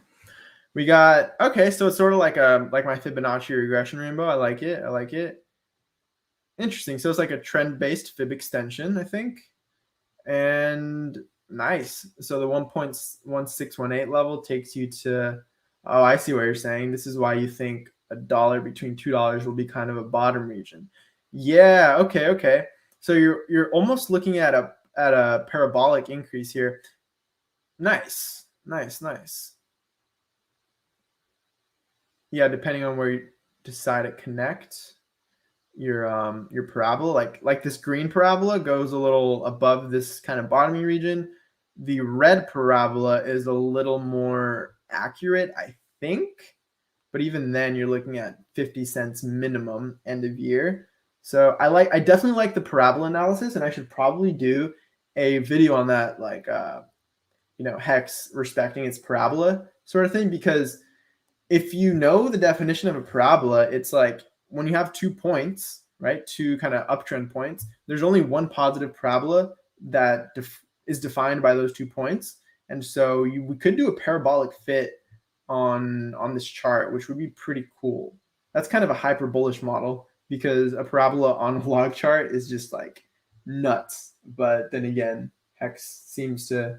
We got, okay, so it's sort of like my Fibonacci regression rainbow. I like it. I like it. Interesting. So it's like a trend-based fib extension, I think. And nice. So the 1.1618 level takes you to, oh, I see what you're saying. This is why you think $1 between $2 will be kind of a bottom region. Yeah, okay. So you're almost looking at a parabolic increase here. Nice. Yeah, depending on where you decide to connect your parabola, like this green parabola goes a little above this kind of bottoming region. The red parabola is a little more accurate, I think, but even then you're looking at 50 cents minimum end of year. So I definitely like the parabola analysis, and I should probably do a video on that, like HEX respecting its parabola sort of thing, because if you know the definition of a parabola, it's like when you have 2 points, right? 2 kind of uptrend points, there's only one positive parabola that is defined by those 2 points. And so we could do a parabolic fit on this chart, which would be pretty cool. That's kind of a hyper bullish model, because a parabola on a log chart is just like nuts. But then again, HEX seems to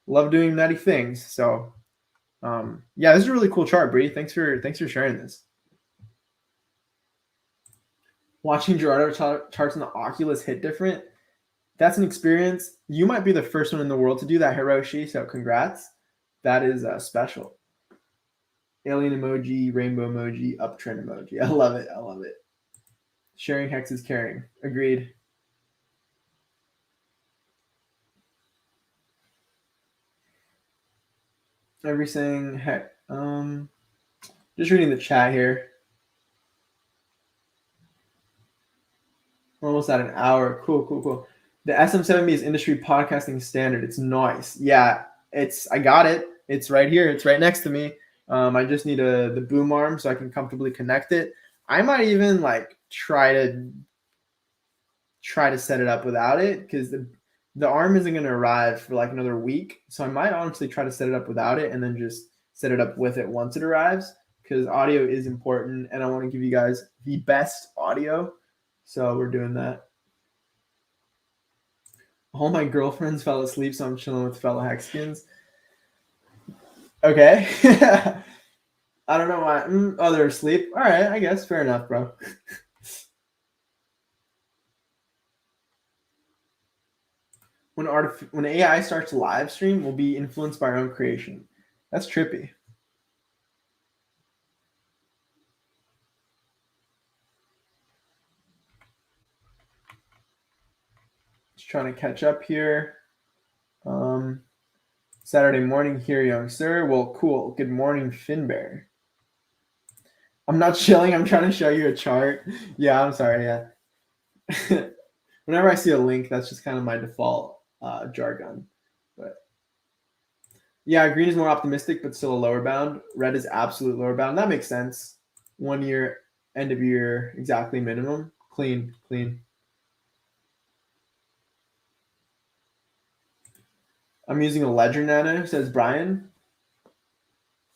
love doing nutty things. So yeah, this is a really cool chart, Bree. Thanks for sharing this. Watching Gerardo charts on the Oculus hit different. That's an experience. You might be the first one in the world to do that, Hiroshi. So congrats. That is special. Alien emoji, rainbow emoji, uptrend emoji. I love it. I love it. Sharing HEX is caring. Agreed. Everything heck. Just reading the chat here. We're almost at an hour. Cool. The SM7B is industry podcasting standard. It's nice. Yeah, I got it. It's right here. It's right next to me. I just need the boom arm so I can comfortably connect it. I might even like try to set it up without it, because the arm isn't going to arrive for like another week. So I might honestly try to set it up without it and then just set it up with it once it arrives, because audio is important and I want to give you guys the best audio. So we're doing that. All my girlfriends fell asleep, so I'm chilling with fellow Hexkins. Okay. I don't know why. Oh, they're asleep. All right, I guess. Fair enough, bro. When AI starts to live stream, we'll be influenced by our own creation. That's trippy. Just trying to catch up here. Saturday morning here, young sir. Well, cool. Good morning, Finbear. I'm not chilling. I'm trying to show you a chart. Yeah, I'm sorry. Yeah. Whenever I see a link, that's just kind of my default jargon. But yeah, green is more optimistic, but still a lower bound. Red is absolute lower bound. That makes sense. 1 year, end of year, exactly minimum. Clean. I'm using a Ledger Nano, says Brian,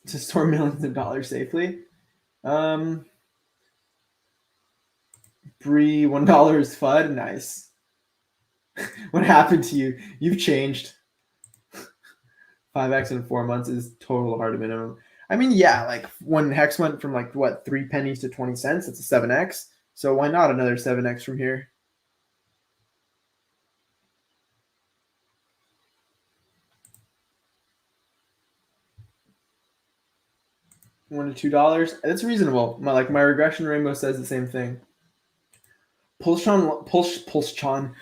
to store millions of dollars safely. Bree, $1 is FUD. Nice. What happened to you? You've changed. 5x in 4 months is total hard minimum. I mean, yeah, like when HEX went from like what, 3 pennies to 20 cents, it's a 7x. So why not another 7x from here? $1 to $2. That's reasonable. My regression rainbow says the same thing. PulseChain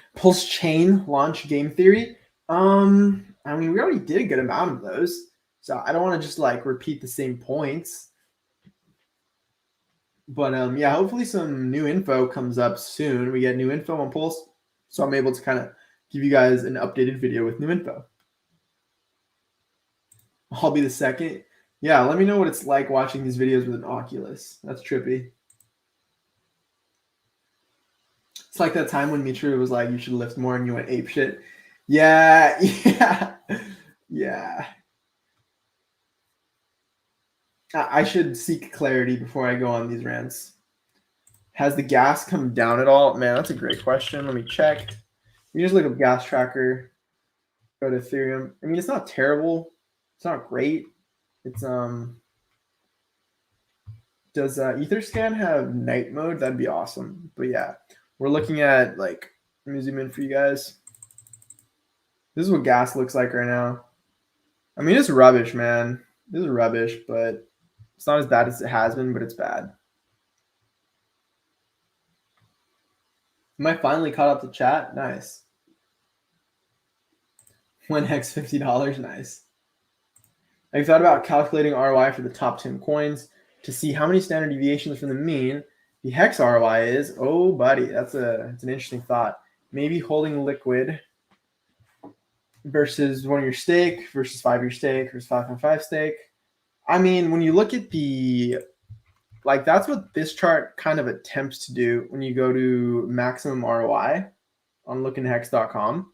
launch game theory. I mean, we already did a good amount of those, so I don't want to just like repeat the same points. But yeah, hopefully some new info comes up soon. We get new info on Pulse, so I'm able to kind of give you guys an updated video with new info. I'll be the second. Yeah, let me know what it's like watching these videos with an Oculus. That's trippy. It's like that time when Mitra was like, you should lift more, and you went ape shit. Yeah. I should seek clarity before I go on these rants. Has the gas come down at all? Man, that's a great question. Let me check. You just look up gas tracker, go to Ethereum. I mean, it's not terrible. It's not great. It's does Etherscan have night mode? That'd be awesome. But yeah, we're looking at like, let me zoom in for you guys. This is what gas looks like right now. I mean, it's rubbish, man. This is rubbish, but it's not as bad as it has been, but it's bad. Am I finally caught up to chat? Nice. When HEX $50, nice. I've thought about calculating ROI for the top 10 coins to see how many standard deviations from the mean The HEX ROI is, oh buddy, that's an interesting thought. Maybe holding liquid versus 1 year stake versus 5 year stake versus 5.5 stake. I mean, when you look at that's what this chart kind of attempts to do when you go to maximum ROI on LookIntoHex.com.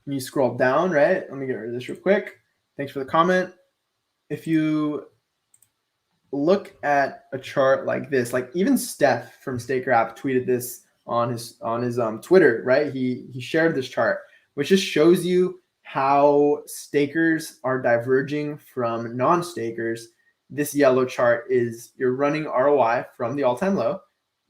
When you scroll down, right? Let me get rid of this real quick. Thanks for the comment. If you look at a chart like this, like even Steph from Staker App tweeted this on his Twitter, right? He shared this chart, which just shows you how stakers are diverging from non-stakers. This yellow chart is you're running ROI from the all-time low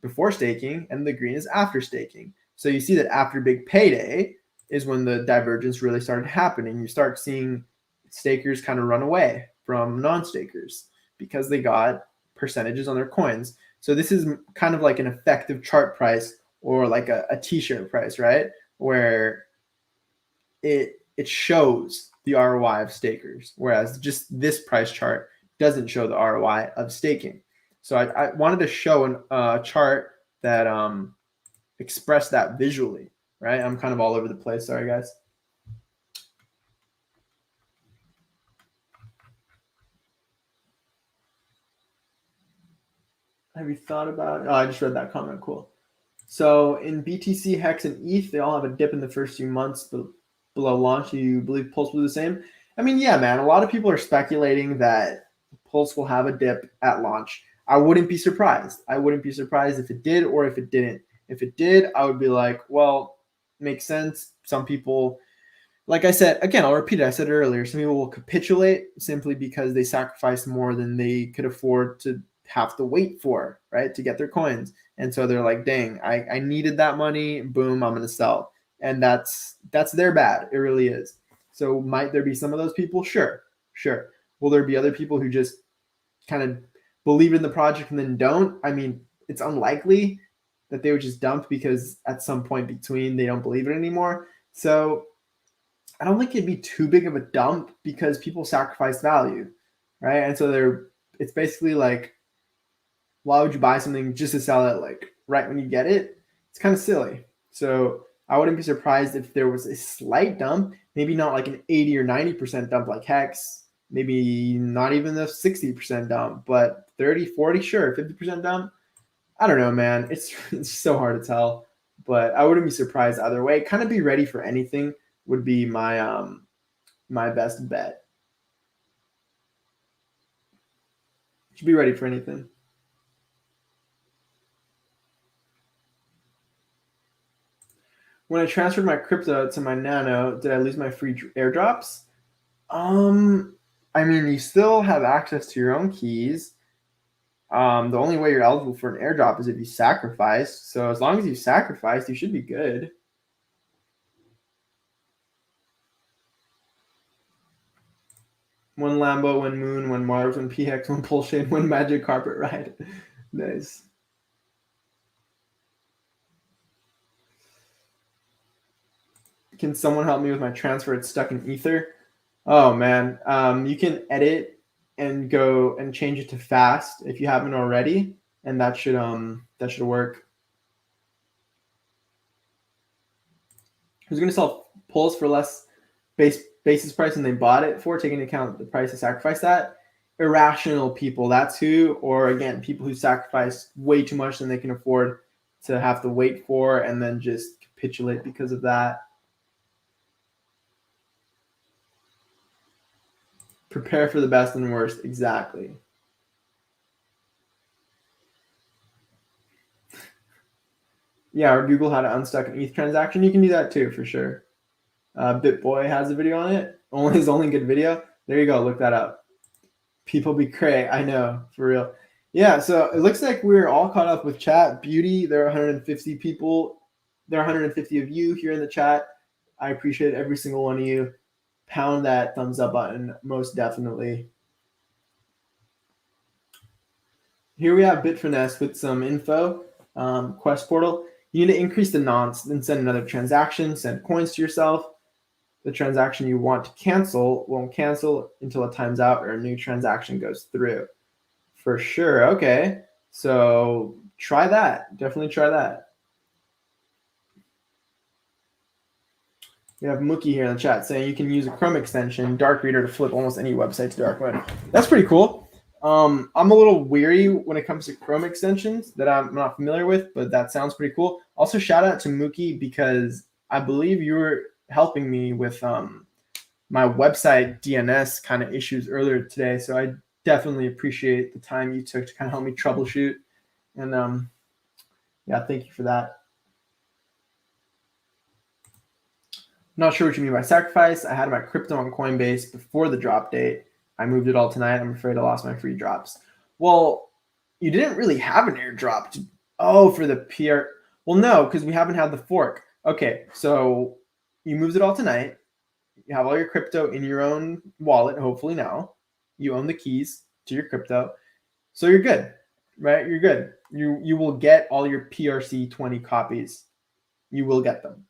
before staking, and the green is after staking. So you see that after big payday is when the divergence really started happening. You start seeing stakers kind of run away from non-stakers because they got percentages on their coins. So this is kind of like an effective chart price or like a t-shirt price, right? Where it shows the ROI of stakers, whereas just this price chart doesn't show the ROI of staking. So I wanted to show a chart that expressed that visually, right? I'm kind of all over the place. Sorry, guys. Have you thought about it? Oh, I just read that comment. Cool. So in BTC, HEX, and ETH, they all have a dip in the first few months below launch. Do you believe Pulse will do the same? I mean, yeah, man. A lot of people are speculating that Pulse will have a dip at launch. I wouldn't be surprised. I wouldn't be surprised if it did or if it didn't. If it did, I would be like, well, makes sense. Some people, like I said, again, I'll repeat it. I said it earlier. Some people will capitulate simply because they sacrificed more than they could afford to have to wait for, right, to get their coins. And so they're like, dang, I needed that money. Boom, I'm going to sell. And that's their bad. It really is. So might there be some of those people? Sure. Will there be other people who just kind of believe in the project and then don't? I mean, it's unlikely that they would just dump because at some point between they don't believe it anymore. So I don't think it'd be too big of a dump because people sacrifice value, right? And so it's basically like, why would you buy something just to sell it like right when you get it? It's kind of silly. So I wouldn't be surprised if there was a slight dump, maybe not like an 80 or 90% dump like HEX, maybe not even a 60% dump, but 30, 40, sure, 50% dump. I don't know, man. It's so hard to tell, but I wouldn't be surprised either way. Kind of be ready for anything would be my my best bet. Should be ready for anything. When I transferred my crypto to my Nano, did I lose my free airdrops? I mean, you still have access to your own keys. The only way you're eligible for an airdrop is if you sacrifice. So as long as you sacrifice, you should be good. One Lambo, one Moon, one Mars, one PX, one PulseChain, one Magic Carpet Ride. Nice. Can someone help me with my transfer? It's stuck in Ether. Oh man, you can edit and go and change it to fast if you haven't already, and that should work. Who's going to sell Pulse for less basis price than they bought it for, taking into account the price to sacrifice that? Irrational people, that's who. Or again, people who sacrifice way too much than they can afford to have to wait for and then just capitulate because of that. Prepare for the best and the worst. Exactly. Yeah, or Google how to unstuck an ETH transaction. You can do that too, for sure. BitBoy has a video on it. His only good video. There you go. Look that up. People be cray. I know, for real. Yeah, so it looks like we're all caught up with chat. Beauty, there are 150 people. There are 150 of you here in the chat. I appreciate every single one of you. Pound that thumbs up button, most definitely. Here we have Bitfinesse with some info. Quest portal. You need to increase the nonce, then send another transaction, send coins to yourself. The transaction you want to cancel won't cancel until it times out or a new transaction goes through. For sure. Okay. So try that. Definitely try that. We have Mookie here in the chat saying you can use a Chrome extension, Dark Reader, to flip almost any website to dark mode. That's pretty cool. I'm a little weary when it comes to Chrome extensions that I'm not familiar with, but that sounds pretty cool. Also, shout out to Mookie because I believe you were helping me with my website DNS kind of issues earlier today. So I definitely appreciate the time you took to kind of help me troubleshoot. And yeah, thank you for that. Not sure what you mean by sacrifice. I had my crypto on Coinbase before the drop date. I moved it all tonight. I'm afraid I lost my free drops. Well, you didn't really have an airdrop. Oh, for the PR. Well, no, because we haven't had the fork. Okay, so you moved it all tonight. You have all your crypto in your own wallet, hopefully now. You own the keys to your crypto. So you're good, right? You're good. You will get all your PRC20 copies. You will get them.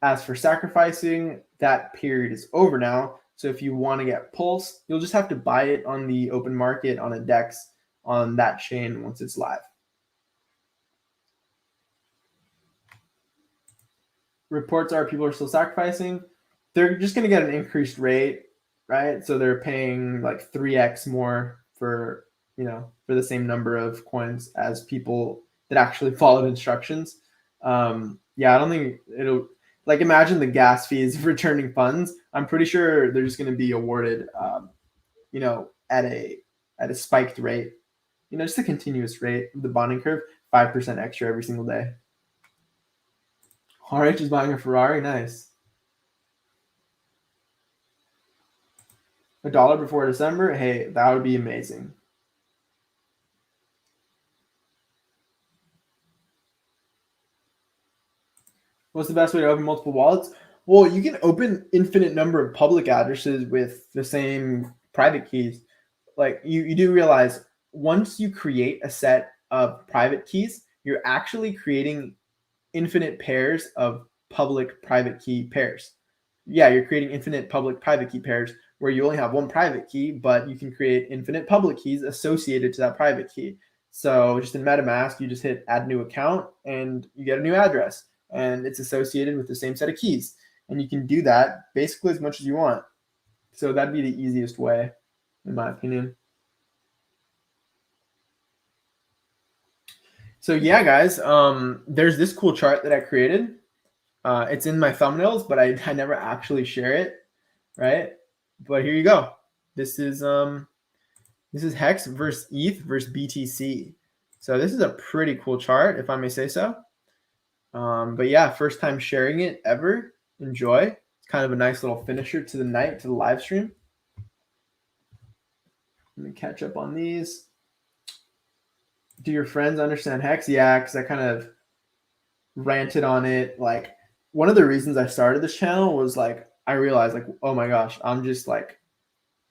As for sacrificing, that period is over now. So if you want to get Pulse, you'll just have to buy it on the open market on a DEX on that chain once it's live. Reports are people are still sacrificing. They're just going to get an increased rate, right? So they're paying like 3x more for, for the same number of coins as people that actually followed instructions. Yeah, I don't think it'll, like, imagine the gas fees of returning funds. I'm pretty sure they're just going to be awarded, at a spiked rate, just a continuous rate of the bonding curve, 5% extra every single day. RH is buying a Ferrari. Nice. $1 before December. Hey, that would be amazing. What's the best way to open multiple wallets? Well, you can open infinite number of public addresses with the same private keys. Like you do realize once you create a set of private keys, you're actually creating infinite pairs of public private key pairs. Yeah, you're creating infinite public private key pairs where you only have one private key, but you can create infinite public keys associated to that private key. So just in MetaMask, you just hit add new account and you get a new address and it's associated with the same set of keys. And you can do that basically as much as you want. So that'd be the easiest way, in my opinion. So yeah, guys, there's this cool chart that I created. It's in my thumbnails, but I never actually share it, right? But here you go. This is HEX versus ETH versus BTC. So this is a pretty cool chart, if I may say so. But yeah, first time sharing it ever. Enjoy. It's kind of a nice little finisher to the night, to the live stream. Let me catch up on these. Do your friends understand HEX? Yeah, because I kind of ranted on it. Like, one of the reasons I started this channel was like, I realized like, oh my gosh, I'm just like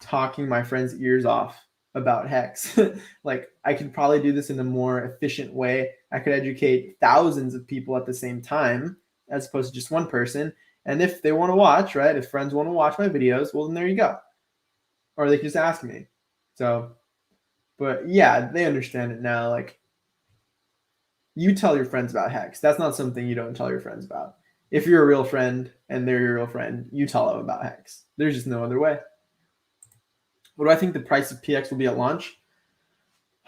talking my friends' ears off about HEX. Like, I could probably do this in a more efficient way. I could educate thousands of people at the same time as opposed to just one person. And if they want to watch, right, if friends want to watch my videos, well, then there you go. Or they can just ask me. So, but yeah, they understand it now. Like, you tell your friends about HEX. That's not something you don't tell your friends about. If you're a real friend and they're your real friend, you tell them about HEX. There's just no other way. What do I think the price of PX will be at launch?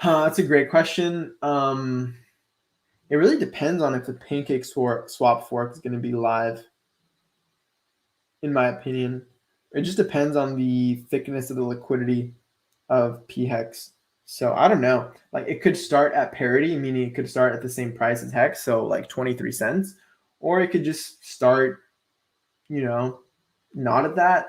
That's a great question. It really depends on if the Pancake swap fork is going to be live, in my opinion. It just depends on the thickness of the liquidity of PHEX. So I don't know. Like, it could start at parity, meaning it could start at the same price as HEX, so like 23 cents. Or it could just start, not at that.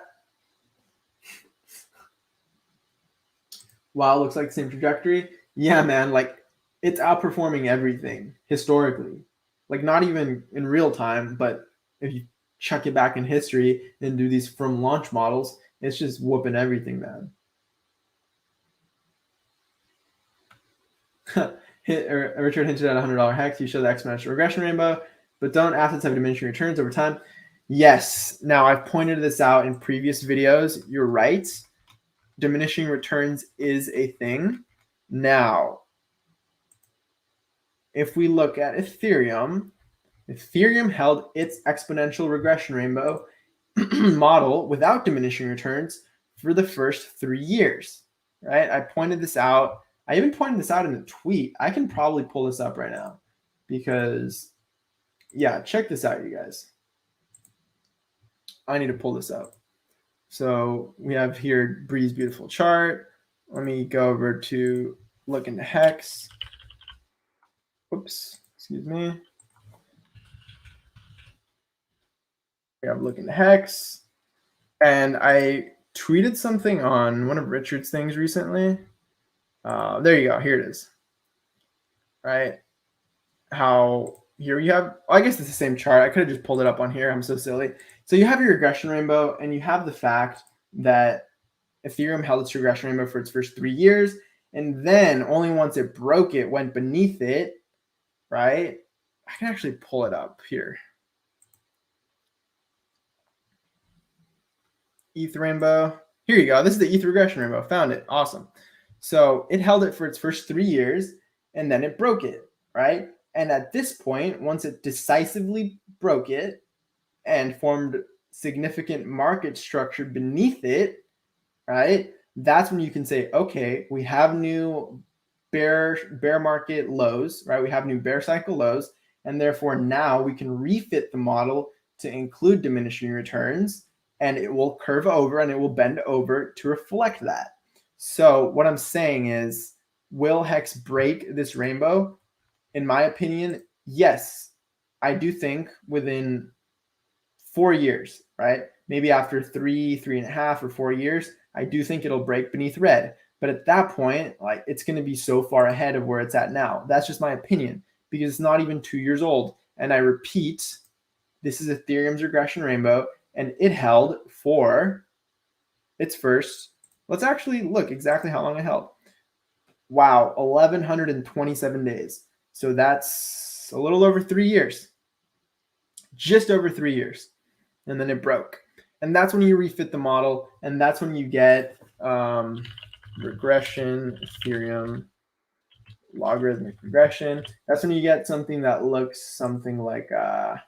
Wow, looks like the same trajectory. Yeah, man, like, it's outperforming everything historically. Like, not even in real time, but if you chuck it back in history and do these from launch models, it's just whooping everything, man. Richard hinted at $100 HEX. You show the exponential regression rainbow, but don't assets have diminishing returns over time? Yes. Now, I've pointed this out in previous videos. You're right. Diminishing returns is a thing. Now, if we look at Ethereum held its exponential regression rainbow model without diminishing returns for the first 3 years, right? I pointed this out. I even pointed this out in the tweet. I can probably pull this up right now because, yeah, check this out, you guys. I need to pull this up. So we have here Bree's beautiful chart. Let me go over to LookIntoHex. Oops, excuse me. We have LookIntoHex. And I tweeted something on one of Richard's things recently. There you go. Here it is. Right? How here you have, I guess it's the same chart. I could have just pulled it up on here. I'm so silly. So you have your regression rainbow, and you have the fact that Ethereum held its regression rainbow for its first 3 years. And then only once it broke it, went beneath it, right? I can actually pull it up here. ETH rainbow. Here you go. This is the ETH regression rainbow. Found it. Awesome. So it held it for its first 3 years, and then it broke it, right? And at this point, once it decisively broke it and formed significant market structure beneath it, right? That's when you can say, okay, we have new bear market lows, right? We have new bear cycle lows, and therefore now we can refit the model to include diminishing returns, and it will curve over and it will bend over to reflect that. So what I'm saying is, will HEX break this rainbow? In my opinion, yes. I do think within 4 years, right? Maybe after 3.5 or 4 years, I do think it'll break beneath red. But at that point, like, it's going to be so far ahead of where it's at now. That's just my opinion, because it's not even 2 years old. And I repeat, this is Ethereum's regression rainbow, and it held for its first, let's actually look exactly how long it held. Wow, 1,127 days. So that's a little over 3 years, just over 3 years. And then it broke. And that's when you refit the model, and that's when you get regression, Ethereum, logarithmic regression. That's when you get something that looks something like, right?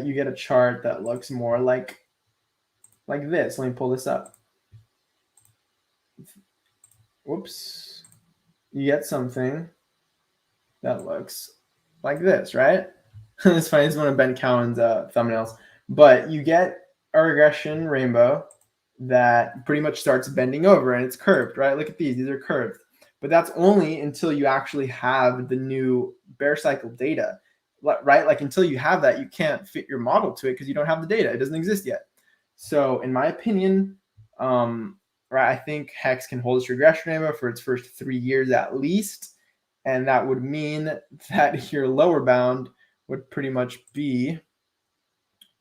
You get a chart that looks more like this. Let me pull this up. Whoops. You get something that looks like this, right? It's funny. It's one of Ben Cowan's thumbnails. But you get a regression rainbow that pretty much starts bending over, and it's curved, right? Look at these. These are curved. But that's only until you actually have the new bear cycle data, right? Like, until you have that, you can't fit your model to it because you don't have the data. It doesn't exist yet. So in my opinion, right, I think HEX can hold its regression rainbow for its first 3 years at least. And that would mean that your lower bound would pretty much be,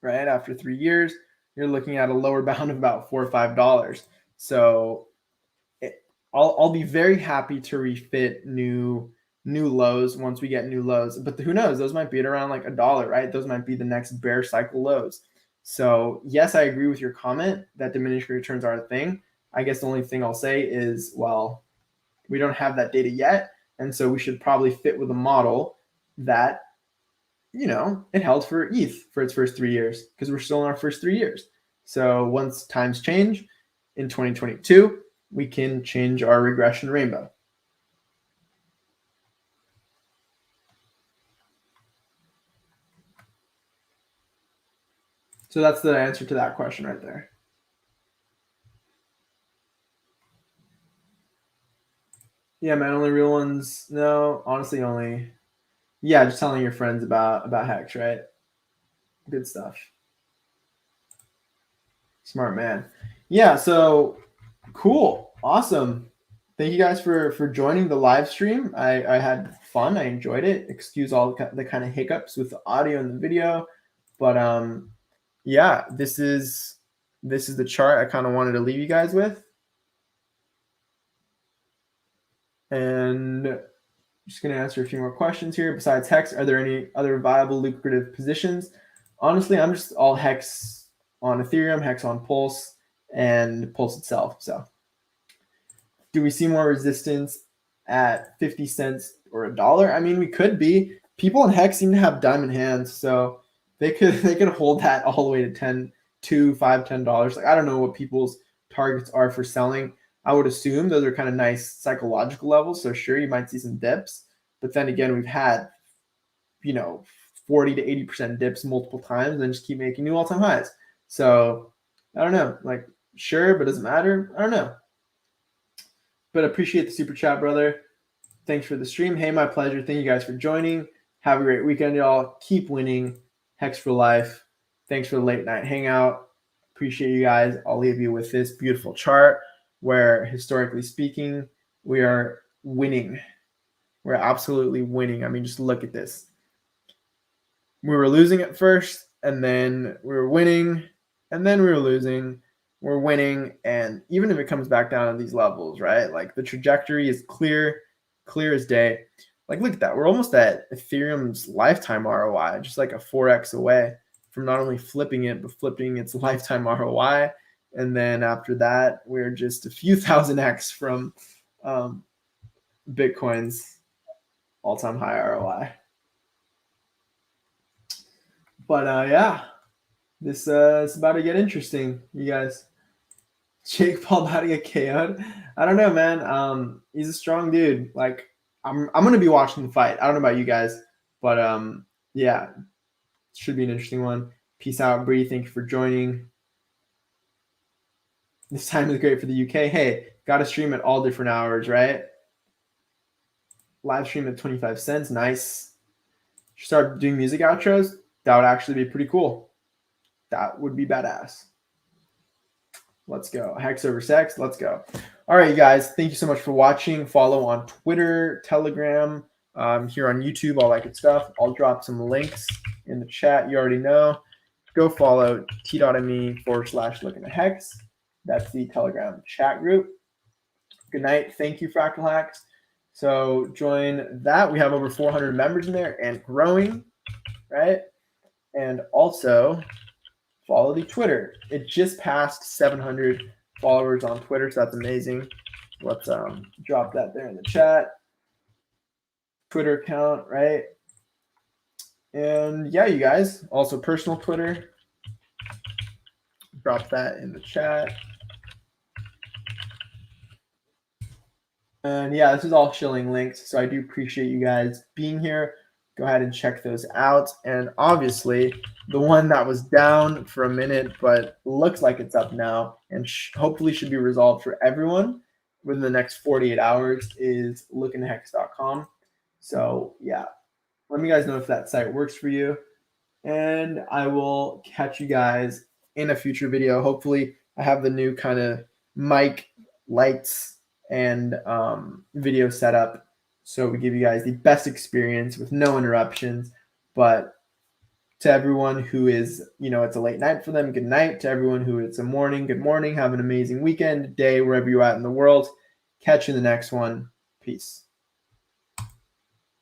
right, after 3 years, you're looking at a lower bound of about $4 or $5. So I'll be very happy to refit new lows once we get new lows. But who knows? Those might be at around like $1, right? Those might be the next bear cycle lows. So yes, I agree with your comment that diminishing returns are a thing. I guess the only thing I'll say is, well, we don't have that data yet. And so we should probably fit with a model that, you know, it held for ETH for its first 3 years, because we're still in our first 3 years. So once times change in 2022, we can change our regression rainbow. So that's the answer to that question right there. Yeah, man, only real ones. No, honestly, only. Yeah, just telling your friends about HEX, right? Good stuff. Smart man. Yeah, so cool. Awesome. Thank you guys for joining the live stream. I had fun. I enjoyed it. Excuse all the kind of hiccups with the audio and the video. But yeah, this is the chart I kind of wanted to leave you guys with. And just going to answer a few more questions here. Besides HEX, are there any other viable lucrative positions? Honestly, I'm just all HEX on Ethereum, HEX on Pulse, and Pulse itself. So do we see more resistance at 50 cents or $1. I mean, we could be. People in HEX seem to have diamond hands, so they could hold that all the way to $10, $2, $5, $10. Like, I don't know what people's targets are for selling. I would assume those are kind of nice psychological levels. So sure, you might see some dips, but then again, we've had, 40 to 80% dips multiple times and then just keep making new all-time highs. So I don't know, like, sure, but doesn't matter. I don't know. But appreciate the super chat, brother. Thanks for the stream. Hey, my pleasure. Thank you guys for joining. Have a great weekend, y'all. Keep winning. Hex for life. Thanks for the late night hangout. Appreciate you guys. I'll leave you with this beautiful chart where, historically speaking, we are winning. We're absolutely winning. I mean, just look at this. We were losing at first, and then we were winning, and then we were losing. We're winning, and even if it comes back down to these levels, right? Like, the trajectory is clear as day. Like, look at that. We're almost at Ethereum's lifetime ROI, just like a 4x away from not only flipping it, but flipping its lifetime ROI. And then after that, we're just a few thousand X from Bitcoin's all-time high ROI. But yeah, this is about to get interesting, you guys. Jake Paul about to get KO'd. I don't know, man. He's a strong dude. Like, I'm gonna be watching the fight. I don't know about you guys, but yeah, it should be an interesting one. Peace out, Bree. Thank you for joining. This time is great for the UK. Hey, got to stream at all different hours, right? Live stream at 25 cents. Nice. Start doing music outros. That would actually be pretty cool. That would be badass. Let's go. Hex over sex. Let's go. All right, you guys. Thank you so much for watching. Follow on Twitter, Telegram, here on YouTube, all that good stuff. I'll drop some links in the chat. You already know. Go follow t.me/LookIntoHex. That's the Telegram chat group. Good night. Thank you, Fractal Hacks. So join that. We have over 400 members in there and growing, right? And also follow the Twitter. It just passed 700 followers on Twitter, so that's amazing. Let's drop that there in the chat. Twitter account, right? And yeah, you guys, also personal Twitter. Drop that in the chat. And yeah, this is all shilling links, so I do appreciate you guys being here. Go ahead and check those out. And obviously, the one that was down for a minute, but looks like it's up now and hopefully should be resolved for everyone within the next 48 hours is LookIntoHex.com. So yeah, let me guys know if that site works for you. And I will catch you guys in a future video. Hopefully, I have the new kind of mic, lights, and video setup, so we give you guys the best experience with no interruptions. But to everyone who is, it's a late night for them, good night. To everyone who it's a morning, good morning. Have an amazing weekend, day, wherever you're at in the world. Catch you in the next one. Peace.